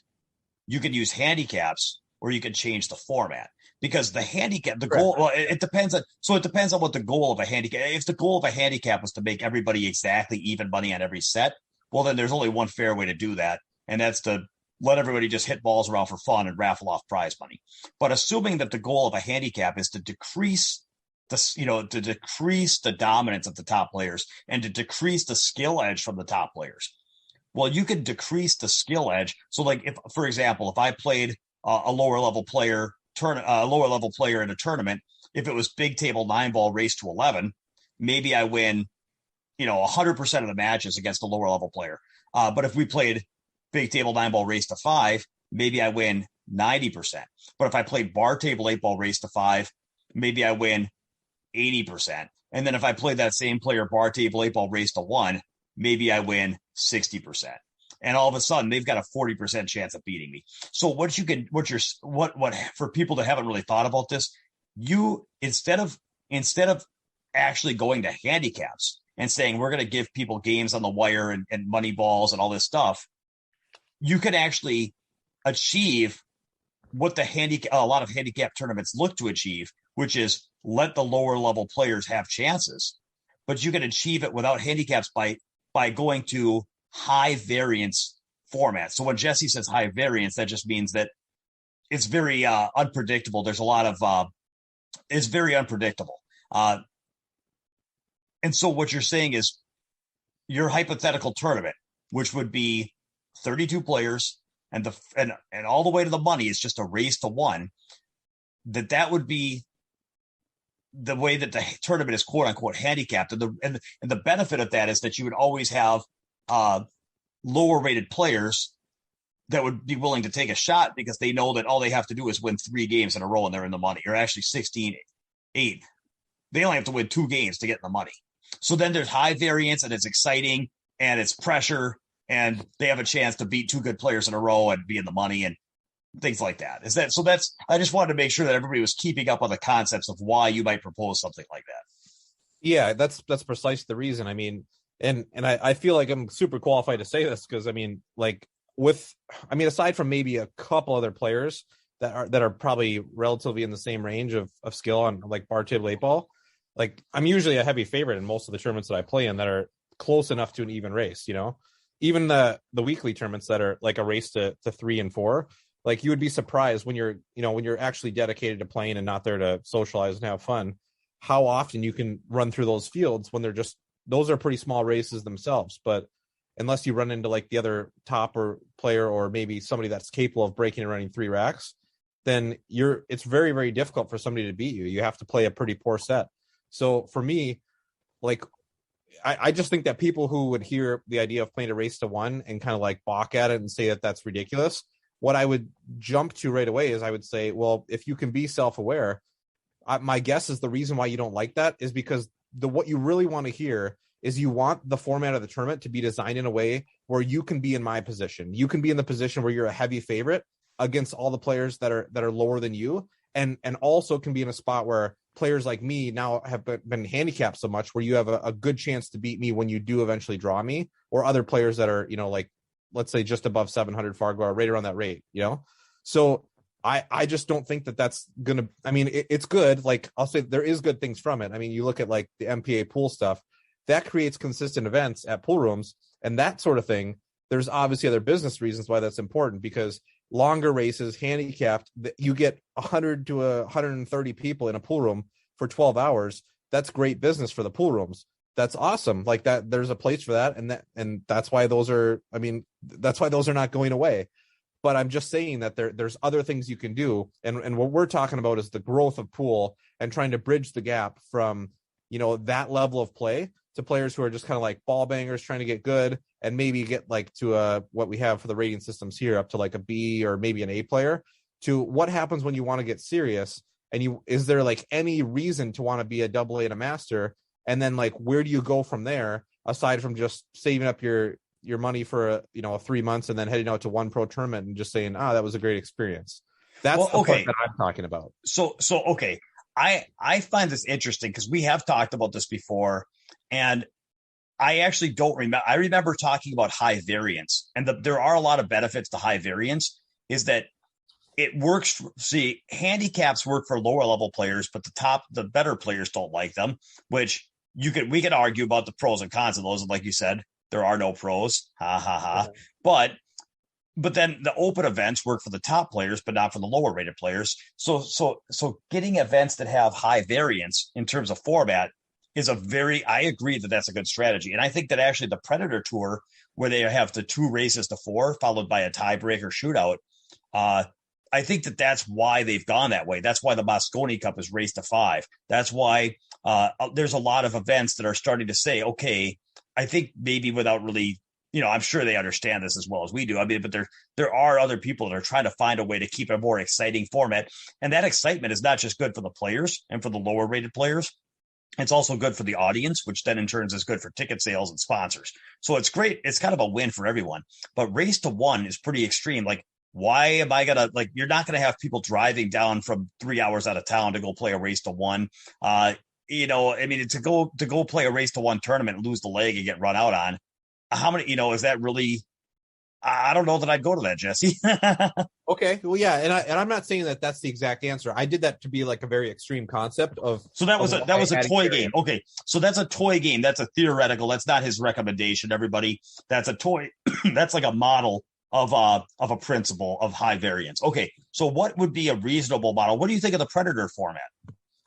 You can use handicaps, or you can change the format, because the handicap, the goal, well, it depends on what the goal of a handicap. If the goal of a handicap was to make everybody exactly even money on every set, well, then there's only one fair way to do that. And that's to let everybody just hit balls around for fun and raffle off prize money. But assuming that the goal of a handicap is to decrease the dominance of the top players and to decrease the skill edge from the top players. Well, you can decrease the skill edge. So like if, for example, if I played a lower level player in a tournament, if it was big table 9-ball race to 11, maybe I win, 100% of the matches against a lower level player. But if we played big table 9-ball race to 5, maybe I win 90%. But if I play bar table 8-ball race to 5, maybe I win 80%. And then if I play that same player bar table 8-ball race to 1, maybe I win 60%. And all of a sudden they've got a 40% chance of beating me. So what for people that haven't really thought about this, you instead of actually going to handicaps and saying we're going to give people games on the wire and money balls and all this stuff, you can actually achieve what a lot of handicap tournaments look to achieve, which is let the lower level players have chances. But you can achieve it without handicaps by going to high variance formats. So when Jesse says high variance, that just means that it's very unpredictable. There's a lot of it's very unpredictable. And so what you're saying is your hypothetical tournament, which would be 32 players and all the way to the money is just a race to 1, that would be the way that the tournament is quote unquote handicapped. And the benefit of that is that you would always have lower rated players that would be willing to take a shot because they know that all they have to do is win 3 games in a row and they're in the money, or actually 16-8. They only have to win 2 games to get in the money. So then there's high variance and it's exciting and it's pressure and they have a chance to beat 2 good players in a row and be in the money and things like that. I just wanted to make sure that everybody was keeping up on the concepts of why you might propose something like that. Yeah, that's precisely the reason. I mean, and I feel like I'm super qualified to say this because aside from maybe a couple other players that are probably relatively in the same range of skill on like bar table 8-ball, like I'm usually a heavy favorite in most of the tournaments that I play in that are close enough to an even race, even the weekly tournaments that are like a race to 3 and 4, like you would be surprised when you're actually dedicated to playing and not there to socialize and have fun, how often you can run through those fields when those are pretty small races themselves. But unless you run into like the other top or player or maybe somebody that's capable of breaking and running 3 racks, then it's very, very difficult for somebody to beat you. You have to play a pretty poor set. So for me, like, I just think that people who would hear the idea of playing a race to 1 and kind of like balk at it and say that that's ridiculous, what I would jump to right away is I would say, well, if you can be self-aware, my guess is the reason why you don't like that is because what you really want to hear is you want the format of the tournament to be designed in a way where you can be in my position. You can be in the position where you're a heavy favorite against all the players that are lower than you, and also can be in a spot where players like me now have been handicapped so much where you have a good chance to beat me when you do eventually draw me, or other players that are, like, let's say just above 700 Fargo are right around that rate, So I just don't think that that's going to, it's good. Like I'll say there is good things from it. I mean, you look at like the MPA pool stuff that creates consistent events at pool rooms and that sort of thing. There's obviously other business reasons why that's important, because longer races, handicapped, you get 100 to 130 people in a pool room for 12 hours. That's great business for the pool rooms. That's awesome. Like that, there's a place for that. And that's why those are not going away. But I'm just saying that there's other things you can do. And what we're talking about is the growth of pool and trying to bridge the gap from, that level of play to players who are just kind of like ball bangers trying to get good and maybe get like to what we have for the rating systems here up to like a B or maybe an A player, to what happens when you want to get serious. And is there like any reason to want to be a AA and a master? And then like, where do you go from there aside from just saving up your money for 3 months and then heading out to one pro tournament and just saying, that was a great experience. That's the part that I'm talking about. So okay. I find this interesting because we have talked about this before, and I actually don't remember. I remember talking about high variance, and there are a lot of benefits to high variance. Is that it works? See, handicaps work for lower level players, but the better players don't like them. Which we could argue about the pros and cons of those. And like you said, there are no pros. Ha ha ha. Okay. But then the open events work for the top players, but not for the lower rated players. So getting events that have high variance in terms of format is I agree that that's a good strategy. And I think that actually the Predator Tour, where they have the 2 races to 4 followed by a tiebreaker shootout, I think that that's why they've gone that way. That's why the Mosconi Cup is race to 5. That's why there's a lot of events that are starting to say, okay, I think maybe without really I'm sure they understand this as well as we do. I mean, but there are other people that are trying to find a way to keep a more exciting format. And that excitement is not just good for the players and for the lower rated players. It's also good for the audience, which then in turn is good for ticket sales and sponsors. So it's great. It's kind of a win for everyone. But race to one is pretty extreme. Like, why am I gonna you're not gonna have people driving down from 3 hours out of town to go play a race to one. I mean, to go play a race to one tournament and lose the leg and get run out on. How many, is that really? I don't know that I'd go to that, Jesse. Okay, well, yeah, and I'm not saying that that's the exact answer. I did that to be like a very extreme concept of. So that was a toy game. Okay, so that's a toy game. That's a theoretical. That's not his recommendation. Everybody, that's a toy. That's like a model of a principle of high variance. Okay, so what would be a reasonable model? What do you think of the Predator format?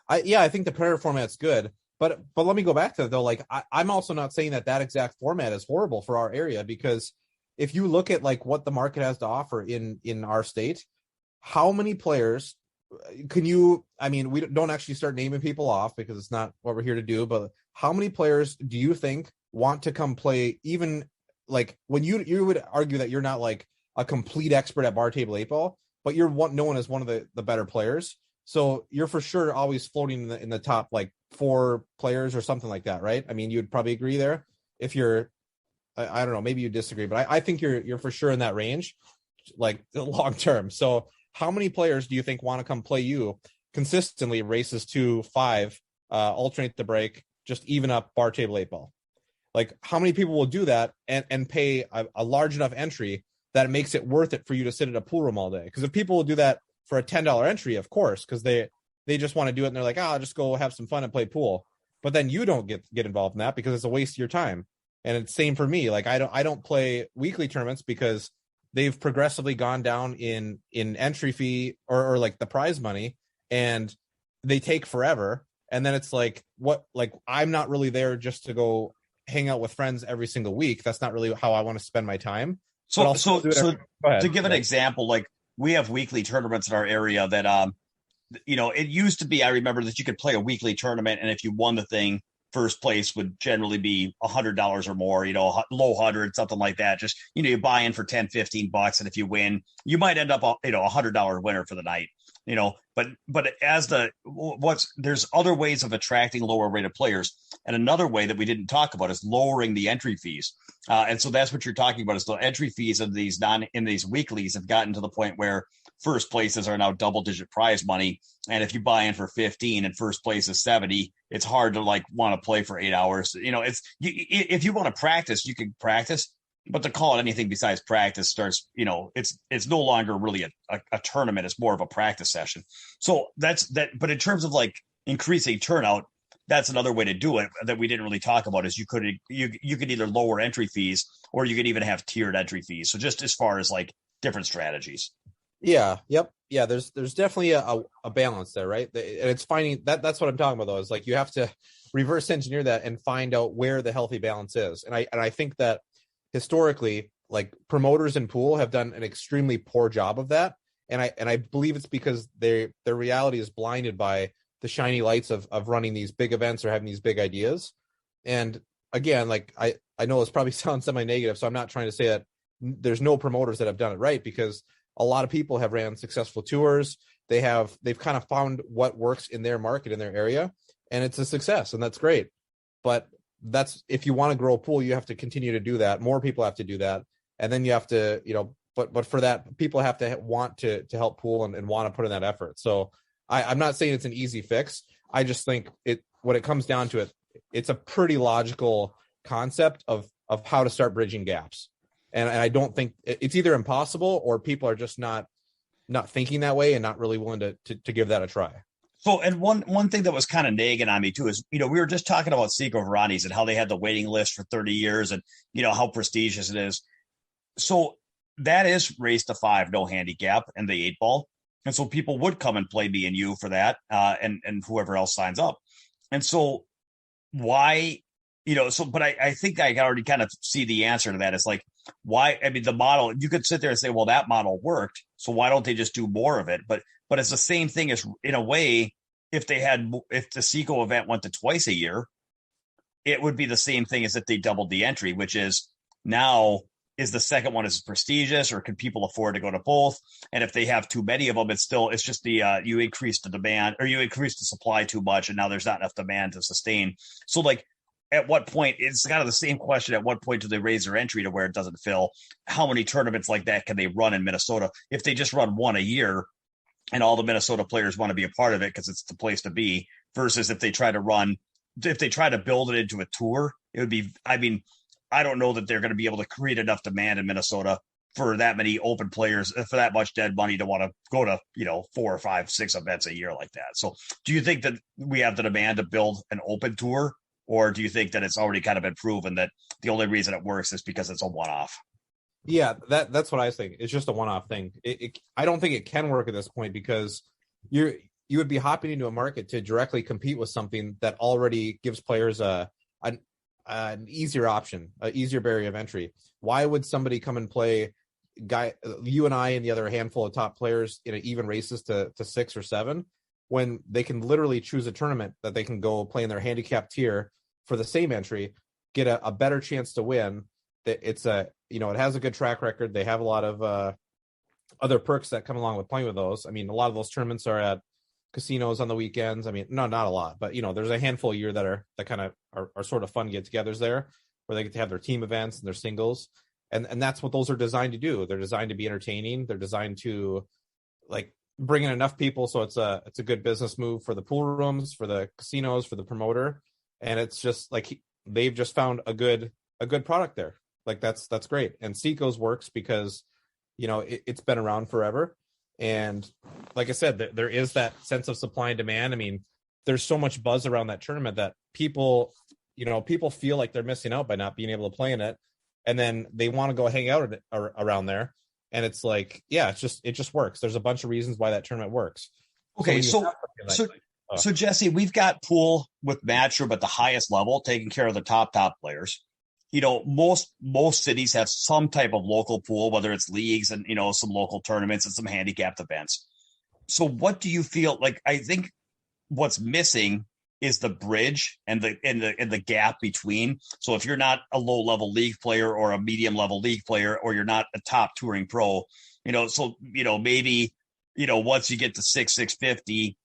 I think the Predator format's good. But let me go back to it, though. Like, I'm also not saying that exact format is horrible for our area, because if you look at like what the market has to offer in our state, how many players can you? I mean, we don't actually start naming people off because it's not what we're here to do. But how many players do you think want to come play? Even like when you would argue that you're not like a complete expert at bar table 8-ball, but you're known as one of the better players. So you're for sure always floating in the top like 4 players or something like that, right? I mean, you'd probably agree there. If you're, I don't know, maybe you disagree, but I think you're for sure in that range, like long term. So how many players do you think want to come play you consistently races 2, 5, alternate the break, just even up bar table 8-ball? Like, how many people will do that and pay a large enough entry that it makes it worth it for you to sit at a pool room all day? Because if people will do that for a $10 entry, of course, because they just want to do it and they're like, I'll just go have some fun and play pool. But then you don't get involved in that because it's a waste of your time. And it's same for me. Like, I don't play weekly tournaments because they've progressively gone down in entry fee or like the prize money, and they take forever. And then it's like, I'm not really there just to go hang out with friends every single week. That's not really how I want to spend my time. So to give an example, like, we have weekly tournaments in our area that, it used to be, I remember that you could play a weekly tournament, and if you won the thing, first place would generally be $100 or more, low 100, something like that. Just, you buy in for 10, $15, and if you win, you might end up, $100 winner for the night, but there's other ways of attracting lower rated players. And another way that we didn't talk about is lowering the entry fees. And so that's what you're talking about, is the entry fees of these weeklies have gotten to the point where first places are now double digit prize money. And if you buy in for 15 and first place is 70, it's hard to want to play for 8 hours. If you want to practice, you can practice, but to call it anything besides practice starts, it's no longer really a tournament. It's more of a practice session. So that's that. But in terms of increasing turnout, that's another way to do it that we didn't really talk about, is you could either lower entry fees, or you could even have tiered entry fees. So just as far as different strategies. Yeah. Yep. Yeah. There's definitely a balance there, right? And it's finding that's what I'm talking about, though, is you have to reverse engineer that and find out where the healthy balance is. And I think that historically, promoters in pool have done an extremely poor job of that. And I believe it's because their reality is blinded by the shiny lights of running these big events or having these big ideas. And again, I know this probably sounds semi-negative, so I'm not trying to say that there's no promoters that have done it right, because a lot of people have ran successful tours. They've kind of found what works in their market, in their area, and it's a success, and that's great. But if you want to grow a pool, you have to continue to do that. More people have to do that. And then you have to, but for that, people have to want to help pool and want to put in that effort. So I'm not saying it's an easy fix. I just think when it comes down to it, it's a pretty logical concept of how to start bridging gaps. And I don't think it's either impossible, or people are just not thinking that way and not really willing to give that a try. So, and one thing that was kind of nagging on me too is, we were just talking about Seco Varani's and how they had the waiting list for 30 years and, how prestigious it is. So that is race to 5, no handicap, and the 8-ball. And so people would come and play me and you for that, and whoever else signs up. And so why, but I think I already kind of see the answer to that. It's why? I mean, the model, you could sit there and say, well, that model worked, so why don't they just do more of it? But it's the same thing as, in a way, if the Seco event went to twice a year, it would be the same thing as if they doubled the entry, which is Now, is the second one as prestigious, or can people afford to go to both? And if they have too many of them, it's just the you increase the demand, or you increase the supply too much, and now there's not enough demand to sustain. So like, at what point, it's kind of the same question. At what point do they raise their entry to where it doesn't fill? How many tournaments like that can they run in Minnesota? If they just run one a year and all the Minnesota players want to be a part of it because it's the place to be, versus if they try to build it into a tour, it would be, I mean, I don't know that they're going to be able to create enough demand in Minnesota for that many open players, for that much dead money to want to go to, 4 or 5, 6 events a year like that. So do you think that we have the demand to build an open tour, or do you think that it's already kind of been proven that the only reason it works is because it's a one-off? Yeah, that's what I think. It's just a one-off thing. I don't think it can work at this point, because you would be hopping into a market to directly compete with something that already gives players an easier option, an easier barrier of entry. Why would somebody come and play you and I and the other handful of top players in even races to 6 or 7, when they can literally choose a tournament that they can go play in their handicap tier for the same entry, get a better chance to win? It's it has a good track record. They have a lot of other perks that come along with playing with those. I mean, a lot of those tournaments are at casinos on the weekends. I mean, no, not a lot, but there's a handful a year that kind of are sort of fun get-togethers there, where they get to have their team events and their singles, and that's what those are designed to do. They're designed to be entertaining. They're designed to like bring in enough people so it's a good business move for the pool rooms, for the casinos, for the promoter, and it's just like they've just found a good product there. Like that's great. And Seiko's works because it's been around forever. And like I said, there is that sense of supply and demand. I mean, there's so much buzz around that tournament that people feel like they're missing out by not being able to play in it. And then they want to go hang out around there. And it's like, yeah, it just works. There's a bunch of reasons why that tournament works. Okay. So Jesse, we've got pool with Matchroom at the highest level, taking care of the top players. Most cities have some type of local pool, whether it's leagues and, some local tournaments and some handicapped events. So what do you feel like? I think what's missing is the bridge and the gap between. So if you're not a low level league player or a medium level league player, or you're not a top touring pro, maybe, once you get to 650,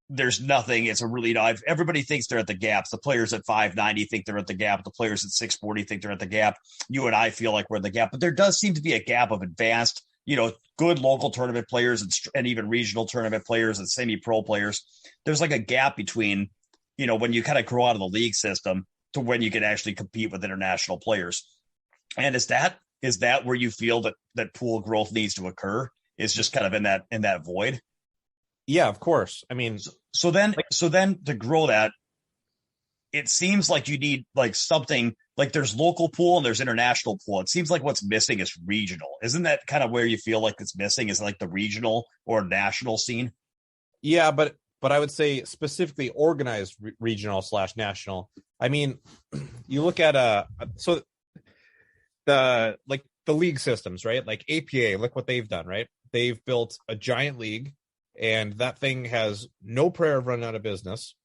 there's nothing. It's a really everybody thinks they're at the gaps. The players at 590 think they're at the gap. The players at 640 think they're at the gap. You and I feel like we're at the gap, but there does seem to be a gap of advanced, good local tournament players and even regional tournament players and semi-pro players. There's like a gap between, when you kind of grow out of the league system to when you can actually compete with international players. And is that where you feel that pool growth needs to occur? Is just kind of in that void? Yeah, of course. I mean, so then to grow that, it seems like you need like something like there's local pool and there's international pool. It seems like what's missing is regional. Isn't that kind of where you feel like it's missing, is like the regional or national scene? Yeah, but I would say specifically organized regional/national. I mean, you look at so the league systems, right? Like APA, look what they've done, right? They've built a giant league, and that thing has no prayer of running out of business.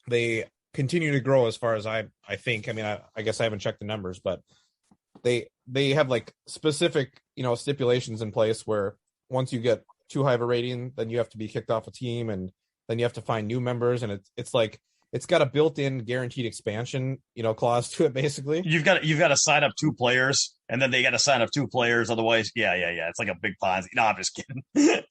They continue to grow as far as I think. I mean, I guess I haven't checked the numbers, but they have like specific, stipulations in place where once you get too high of a rating, then you have to be kicked off a team, and then you have to find new members. And it's like, it's got a built-in guaranteed expansion, clause to it. Basically, you've got to sign up 2 players, and then they got to sign up 2 players. Otherwise, yeah. It's like a big Ponzi. No, I'm just kidding.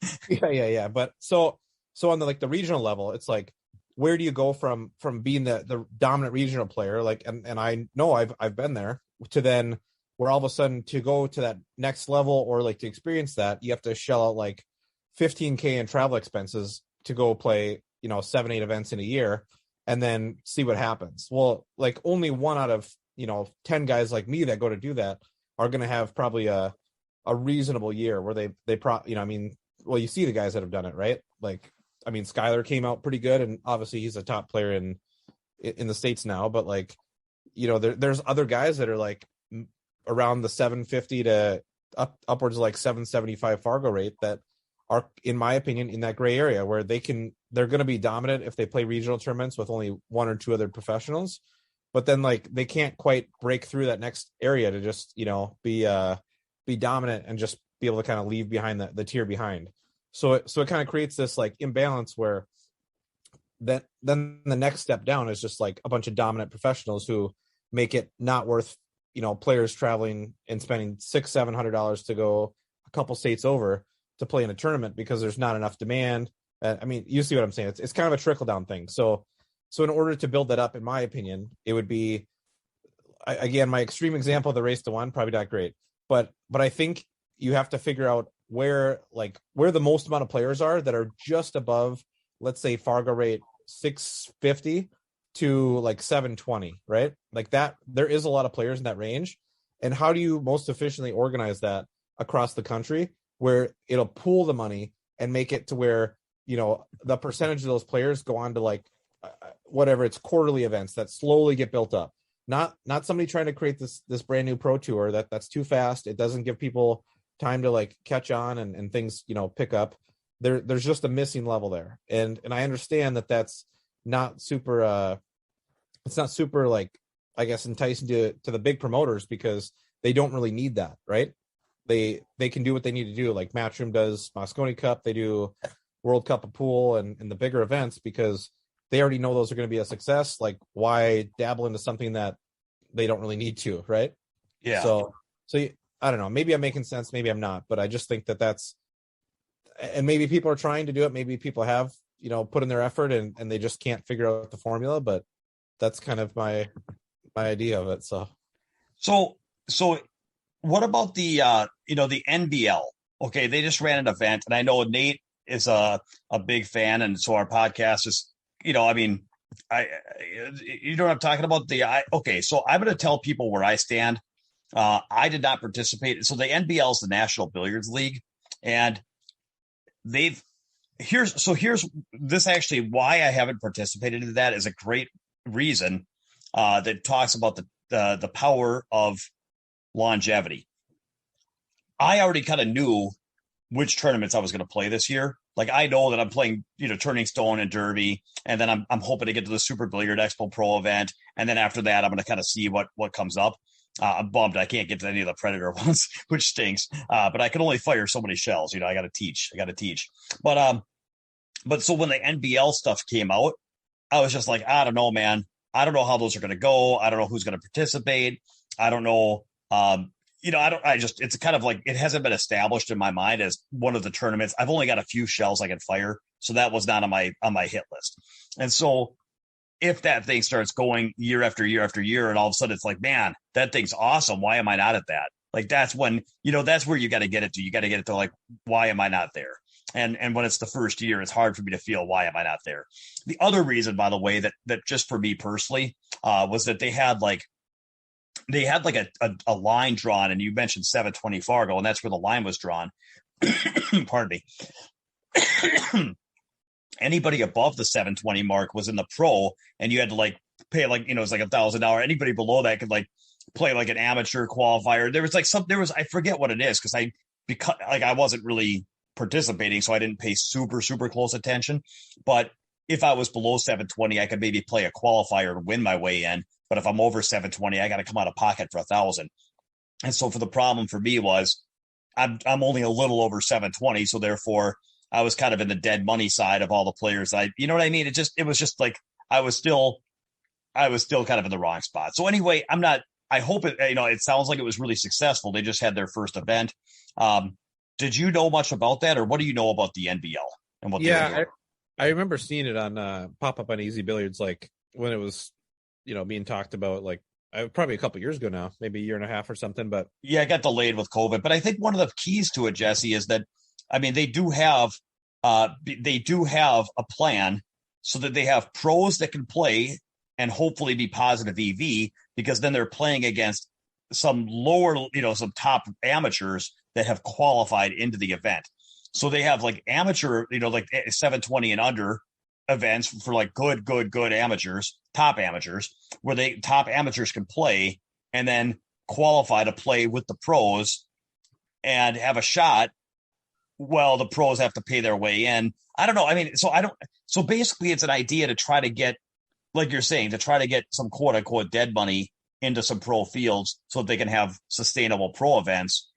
yeah. But so on the regional level, it's like, where do you go from being the dominant regional player? Like, and I know I've been there, to then where all of a sudden to go to that next level, or like to experience that, you have to shell out like $15,000 in travel expenses to go play, 7-8 events in a year, and then see what happens. Well, like only 1 out of 10 guys like me that go to do that are going to have probably a reasonable year where they you see the guys that have done it, right? Like, I mean, Skyler came out pretty good, and obviously he's a top player in the States now, but like, there's other guys that are like around the 750 to upwards of like 775 Fargo rate that are, in my opinion, in that gray area where they're going to be dominant if they play regional tournaments with only 1 or 2 other professionals. but then like they can't quite break through that next area to just, be dominant and just be able to kind of leave behind the tier behind. So it kind of creates this like imbalance where then the next step down is just like a bunch of dominant professionals who make it not worth, players traveling and spending $600-700 to go a couple states over to play in a tournament because there's not enough demand. I mean, you see what I'm saying? It's kind of a trickle down thing. So in order to build that up, in my opinion, it would be, again, my extreme example of the race to one, probably not great, but I think you have to figure out where the most amount of players are that are just above, let's say, Fargo rate 650 to like 720, right? Like that, there is a lot of players in that range. And how do you most efficiently organize that across the country where it'll pool the money and make it to where, the percentage of those players go on to like, whatever, it's quarterly events that slowly get built up. Not somebody trying to create this brand new pro tour that's too fast. It doesn't give people time to like catch on and things, pick up. There's just a missing level there. And I understand that's not super, it's not super like, I guess, enticing to the big promoters because they don't really need that, right? They can do what they need to do. Like Matchroom does Moscone Cup, they do World Cup of Pool and the bigger events because they already know those are going to be a success. Like why dabble into something that they don't really need to, right? Yeah. So I don't know, maybe I'm making sense, maybe I'm not, but I just think that's, and maybe people are trying to do it. Maybe people have, put in their effort and they just can't figure out the formula, but that's kind of my idea of it. So what about the the NBL? Okay, they just ran an event, and I know Nate is a big fan, and so our podcast is, I mean, you know what I'm talking about? Okay, so I'm going to tell people where I stand. I did not participate. So the NBL is the National Billiards League, and here's this actually why I haven't participated in that is a great reason that talks about the power of longevity. I already kind of knew which tournaments I was going to play this year. Like I know that I'm playing, Turning Stone and Derby, and then I'm hoping to get to the Super Billiard Expo Pro event, and then after that, I'm going to kind of see what comes up. I'm bummed I can't get to any of the Predator ones, which stinks. But I can only fire so many shells. I got to teach. But so when the NBL stuff came out, I was just like, I don't know, man. I don't know how those are going to go. I don't know who's going to participate. I don't know. It's kind of like, it hasn't been established in my mind as one of the tournaments. I've only got a few shells I can fire. So that was not on my hit list. And so if that thing starts going year after year after year, and all of a sudden it's like, man, that thing's awesome. Why am I not at that? Like, that's when, that's where you got to get it to. You got to get it to like, why am I not there? And when it's the first year, it's hard for me to feel, why am I not there? The other reason, by the way, that just for me personally, was that they had like a line drawn, and you mentioned 720 Fargo, and that's where the line was drawn. Pardon me. Anybody above the 720 mark was in the pro, and you had to like pay like, it's like $1,000. Anybody below that could like play like an amateur qualifier. There was I forget what it is because I wasn't really participating, so I didn't pay super, super close attention. But if I was below 720, I could maybe play a qualifier to win my way in. But if I'm over 720, I got to come out of pocket for $1,000. And so the problem for me was I'm only a little over 720. So therefore I was kind of in the dead money side of all the players. You know what I mean? It was just like, I was still kind of in the wrong spot. So anyway, I hope it, it sounds like it was really successful. They just had their first event. Did you know much about that, or what do you know about the NBL and what? Yeah, I remember seeing it on pop up on Easy Billiards, like when it was, being talked about, like probably a couple years ago now, maybe a year and a half or something. But yeah, it got delayed with COVID. But I think one of the keys to it, Jesse, is that, I mean, they do have a plan so that they have pros that can play and hopefully be positive EV, because then they're playing against some lower, some top amateurs that have qualified into the event. So they have like amateur, like 720 and under events for like good amateurs, top amateurs, where top amateurs can play and then qualify to play with the pros and have a shot. Well, the pros have to pay their way in. I don't know. I mean, so basically it's an idea to try to get like you're saying, to try to get some quote unquote dead money into some pro fields so that they can have sustainable pro events.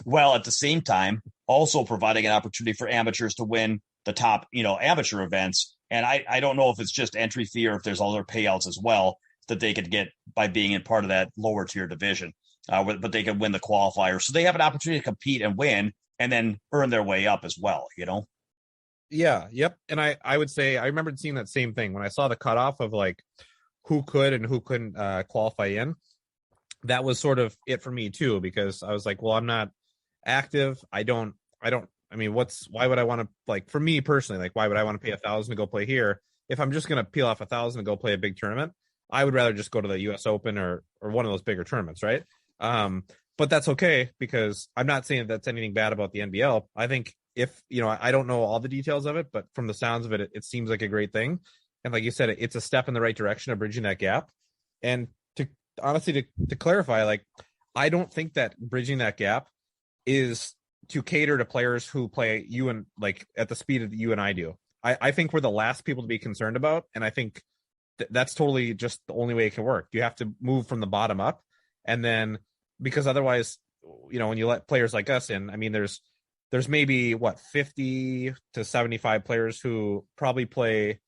While at the same time also providing an opportunity for amateurs to win the top, amateur events. And I don't know if it's just entry fee or if there's other payouts as well that they could get by being in part of that lower tier division. But they could win the qualifier. So they have an opportunity to compete and win and then earn their way up as well, Yeah, yep. And I would say I remembered seeing that same thing when I saw the cutoff of like who could and who couldn't qualify in. That was sort of it for me too, because I was like, well, I'm not active. I mean, why would I want to, like, for me personally, like, why would I want to pay $1,000 to go play here? If I'm just going to peel off $1,000 to go play a big tournament, I would rather just go to the US Open or one of those bigger tournaments. Right. But that's okay, because I'm not saying that's anything bad about the NBL. I think if, I don't know all the details of it, but from the sounds of it, it seems like a great thing. And like you said, it's a step in the right direction of bridging that gap. And to clarify, like, I don't think that bridging that gap is to cater to players who play you and like at the speed that you and I do. I think we're the last people to be concerned about. And I think that's totally just the only way it can work. You have to move from the bottom up. And then, because otherwise, when you let players like us in, I mean, there's maybe 50 to 75 players who probably play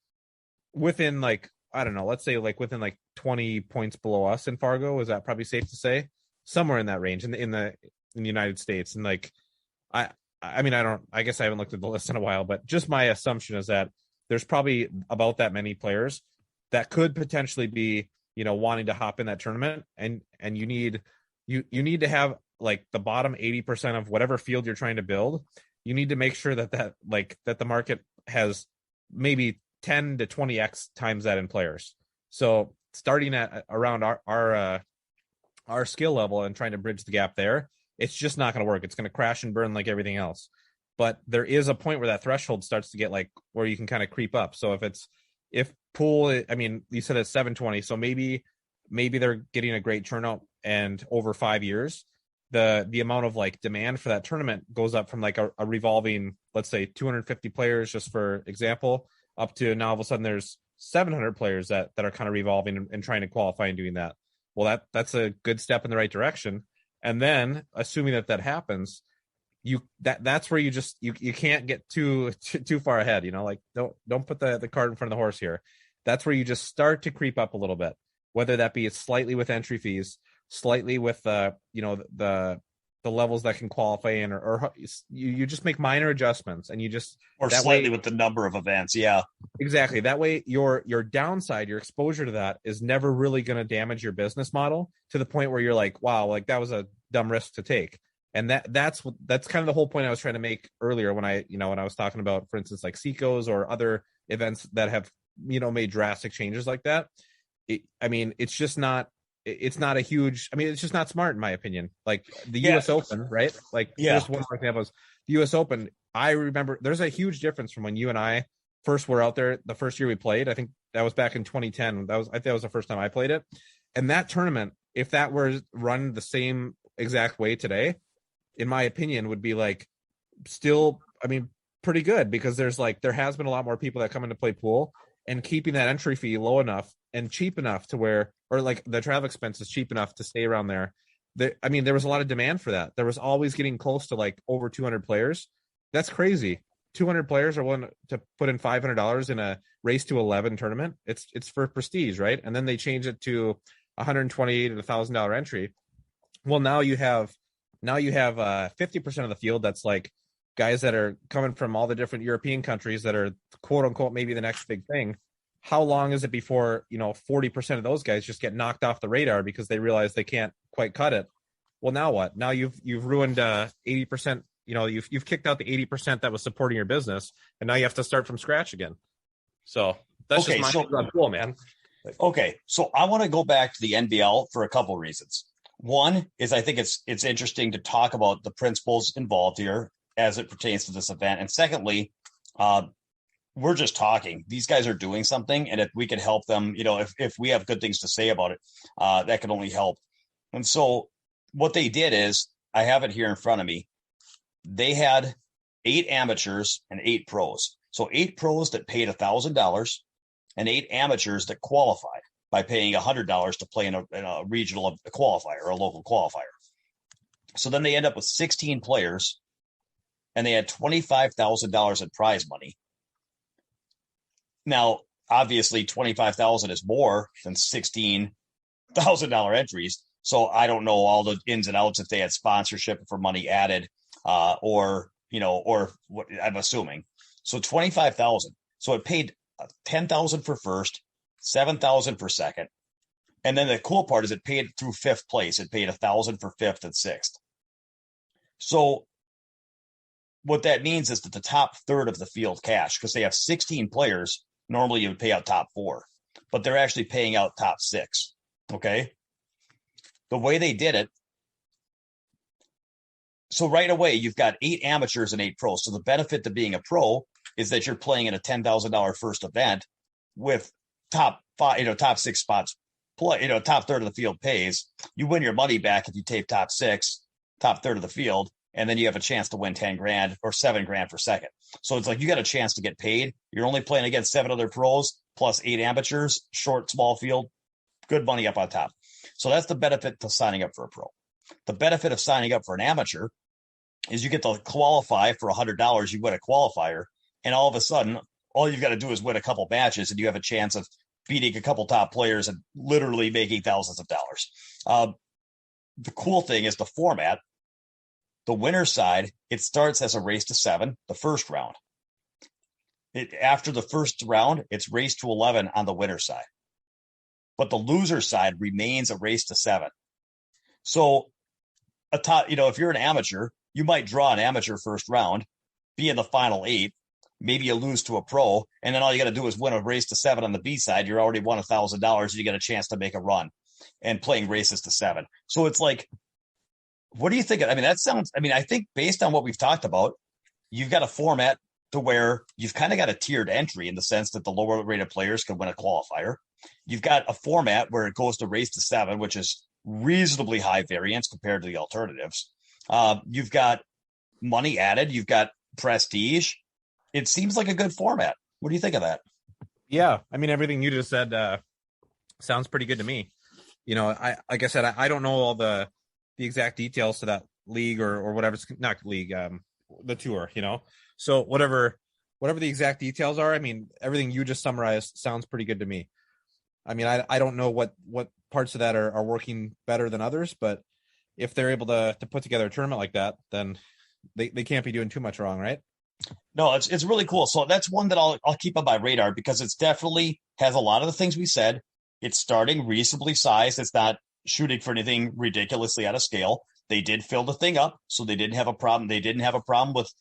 within, like, I don't know, let's say like within like 20 points below us in Fargo. Is that probably safe to say? Somewhere in that range in the United States. And like, I guess I haven't looked at the list in a while, but just my assumption is that there's probably about that many players that could potentially be, wanting to hop in that tournament. And you need to have like the bottom 80% of whatever field you're trying to build. You need to make sure that the market has maybe 10 to 20x times that in players. So starting at around our skill level and trying to bridge the gap there, it's just not going to work. It's going to crash and burn like everything else. But there is a point where that threshold starts to get like where you can kind of creep up. So if pool, I mean, you said it's 720, so maybe they're getting a great turnout, and over 5 years, the amount of like demand for that tournament goes up from like a revolving, let's say 250 players, just for example, up to now all of a sudden there's 700 players that are kind of revolving and trying to qualify and doing that. Well, that's a good step in the right direction. And then assuming that happens, that's where you can't get too far ahead, like don't put the cart in front of the horse here. That's where you just start to creep up a little bit, whether that be slightly with entry fees, slightly with the levels that can qualify in, or you just make minor adjustments, and you just, or slightly with the number of events. Yeah, exactly. That way your downside, your exposure to that is never really going to damage your business model to the point where you're like, wow, like that was a dumb risk to take. And that's kind of the whole point I was trying to make earlier when I was talking about, for instance, like Seiko's or other events that have, made drastic changes like that. It's just not a huge, it's just not smart in my opinion. Like the US Open, right? Like, just one more example is the US Open. I remember there's a huge difference from when you and I first were out there the first year we played. I think that was back in 2010. I think that was the first time I played it. And that tournament, if that were run the same exact way today, in my opinion, would be like still, pretty good, because there has been a lot more people that come in to play pool, and keeping that entry fee low enough and cheap enough to where, or like the travel expense is cheap enough to stay around there. There was a lot of demand for that. There was always getting close to like over 200 players. That's crazy. 200 players are willing to put in $500 in a race to 11 tournament. It's for prestige, right? And then they change it to $128 and $1,000 entry. Well, now you have 50% of the field that's like guys that are coming from all the different European countries that are quote unquote maybe the next big thing. How long is it before 40% of those guys just get knocked off the radar because they realize they can't quite cut it? Well, now what? Now you've ruined 80%. You've kicked out the 80% that was supporting your business, and now you have to start from scratch again. So that's just my thing on pool, man. Okay, so I want to go back to the NBL for a couple of reasons. One is I think it's interesting to talk about the principles involved here as it pertains to this event. And secondly, we're just talking. These guys are doing something, and if we can help them, if we have good things to say about it, that can only help. And so what they did is, I have it here in front of me. They had 8 amateurs and 8 pros. So 8 pros that paid $1,000, and 8 amateurs that qualified by paying $100 to play in a regional qualifier or a local qualifier. So then they end up with 16 players, and they had $25,000 in prize money. Now, obviously, $25,000 is more than $16,000 entries. So I don't know all the ins and outs if they had sponsorship for money added, or what I'm assuming. So 25,000. So it paid 10,000 for first, 7,000 for second. And then the cool part is it paid through fifth place. It paid 1,000 for fifth and sixth. So what that means is that the top third of the field cash, because they have 16 players, normally you would pay out top 4, but they're actually paying out top 6. Okay. The way they did it. So right away, you've got 8 amateurs and 8 pros. So the benefit to being a pro is that you're playing in a $10,000 first event with top 5, top 6 spots play, top third of the field pays. You win your money back if you take top 6, top third of the field, and then you have a chance to win 10 grand or 7 grand for second. So it's like you got a chance to get paid. You're only playing against 7 other pros plus 8 amateurs, short, small field, good money up on top. So that's the benefit to signing up for a pro. The benefit of signing up for an amateur is you get to qualify for $100. You win a qualifier, and all of a sudden, all you've got to do is win a couple matches, and you have a chance of beating a couple top players and literally making thousands of dollars. The cool thing is the format. The winner's side, it starts as a race to 7, the first round. After the first round, it's race to 11 on the winner's side. But the loser side remains a race to 7. So, if you're an amateur, you might draw an amateur first round, be in the final 8, maybe you lose to a pro, and then all you got to do is win a race to 7 on the B side. You're already won $1,000, and you get a chance to make a run and playing races to 7. So it's like, what do you think? I think based on what we've talked about, you've got a format to where you've kind of got a tiered entry in the sense that the lower rated players can win a qualifier. You've got a format where it goes to race to 7, which is reasonably high variance compared to the alternatives. You've got money added. You've got prestige. It seems like a good format. What do you think of that? Yeah. I mean, everything you just said sounds pretty good to me. Like I said, I don't know all the exact details to that league or whatever. It's not league, the tour, So whatever the exact details are, I mean, everything you just summarized sounds pretty good to me. I mean, I don't know what parts of that are working better than others, but if they're able to put together a tournament like that, then they can't be doing too much wrong, right? No, it's really cool. So that's one that I'll keep on my radar because it's definitely has a lot of the things we said. It's starting reasonably sized. It's not shooting for anything ridiculously out of scale. They did fill the thing up, so they didn't have a problem. They didn't have a problem with,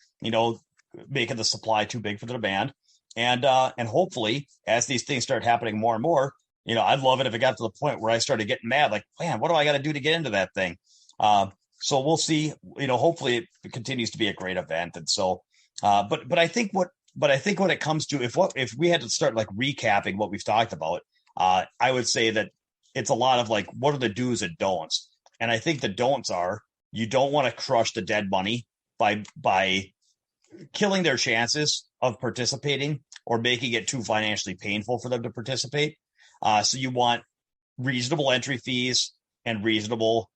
making the supply too big for the demand. And hopefully, as these things start happening more and more, I'd love it if it got to the point where I started getting mad, like, man, what do I got to do to get into that thing? So we'll see. Hopefully it continues to be a great event. And so, but I think when it comes to if we had to start like recapping what we've talked about, I would say that it's a lot of like, what are the do's and don'ts? And I think the don'ts are you don't want to crush the dead money by killing their chances of participating or making it too financially painful for them to participate. So you want reasonable entry fees and reasonable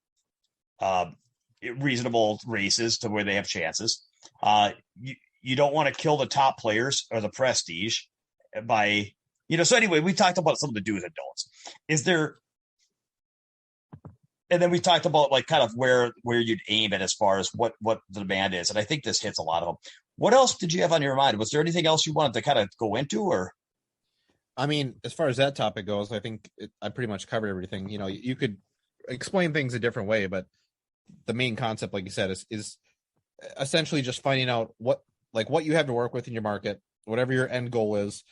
races to where they have chances. You don't want to kill the top players or the prestige by, so anyway, we talked about some of the do's and don'ts. And then we talked about like kind of where you'd aim at as far as what the demand is. And I think this hits a lot of them. What else did you have on your mind? Was there anything else you wanted to kind of go into or? I mean, as far as that topic goes, I think I pretty much covered everything. You could explain things a different way, but the main concept, like you said, is essentially just finding out what you have to work with in your market, whatever your end goal is,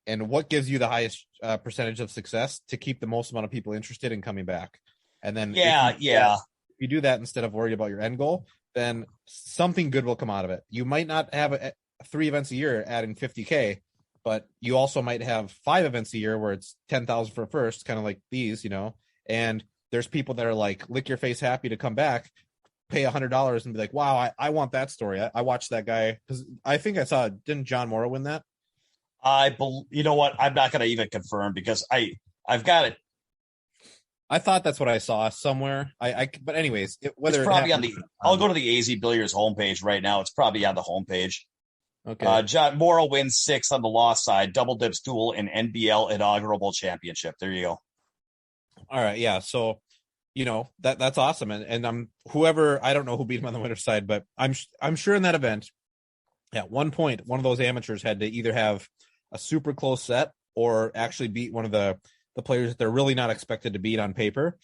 and what gives you the highest percentage of success to keep the most amount of people interested in coming back. And then if you do that instead of worried about your end goal, then something good will come out of it. You might not have 3 events a year adding 50K, but you also might have 5 events a year where it's 10,000 for first, kind of like these, and there's people that are like lick your face happy to come back, pay $100 and be like, wow, I want that story. I watched that guy because I think I saw, didn't John Morrow win that? You know what? I'm not going to even confirm because I've got it. I thought that's what I saw somewhere. But anyways, whether It's it probably happened, on the. I'll go to the AZ Billiards homepage right now. It's probably on the homepage. okay. John Morrow wins 6 on the loss side, double dips duel in NBL inaugural championship. There you go. All right, yeah. So, that's awesome, and I'm whoever I don't know who beat him on the winner's side, but I'm sure in that event, at one point, one of those amateurs had to either have a super close set or actually beat one of the players that they're really not expected to beat on paper,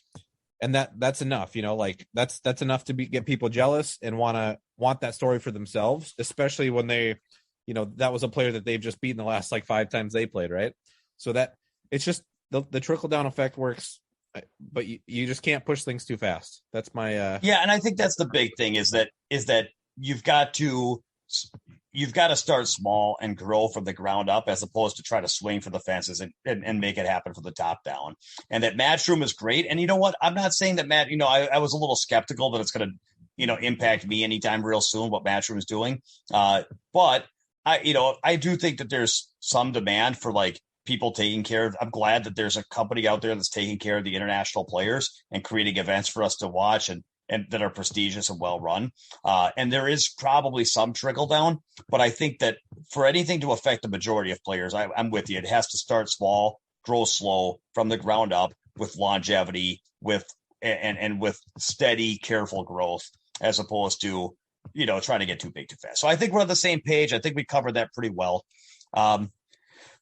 and that's enough. Like that's enough to get people jealous and want that story for themselves, especially when they, that was a player that they've just beaten the last like 5 times they played, right? So that it's just the trickle down effect works, but you just can't push things too fast. That's my Yeah, and I think that's the big thing is that you've got to start small and grow from the ground up as opposed to try to swing for the fences and make it happen from the top down. And that Matchroom is great. And you know what? I'm not saying that I was a little skeptical that it's going to, impact me anytime real soon, what Matchroom is doing. But I do think that there's some demand for like people taking care of. I'm glad that there's a company out there that's taking care of the international players and creating events for us to watch and that are prestigious and well run. And there is probably some trickle down, but I think that for anything to affect the majority of players, I'm with you. It has to start small, grow slow from the ground up with longevity, with steady, careful growth, as opposed to trying to get too big too fast. So I think we're on the same page. I think we covered that pretty well.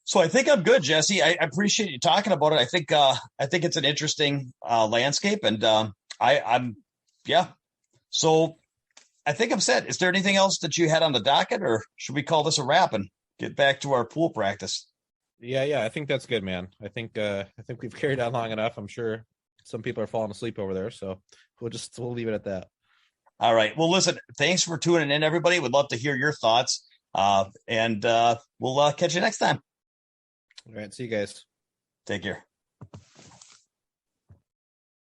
So I think I'm good, Jesse. I appreciate you talking about it. I think it's an interesting landscape, and I'm yeah. So I think I'm set. Is there anything else that you had on the docket, or should we call this a wrap and get back to our pool practice? Yeah, I think that's good, man. I think we've carried on long enough. I'm sure some people are falling asleep over there, so we'll leave it at that. All right. Well, listen, thanks for tuning in, everybody. Would love to hear your thoughts. And we'll catch you next time. All right, see you guys. Take care.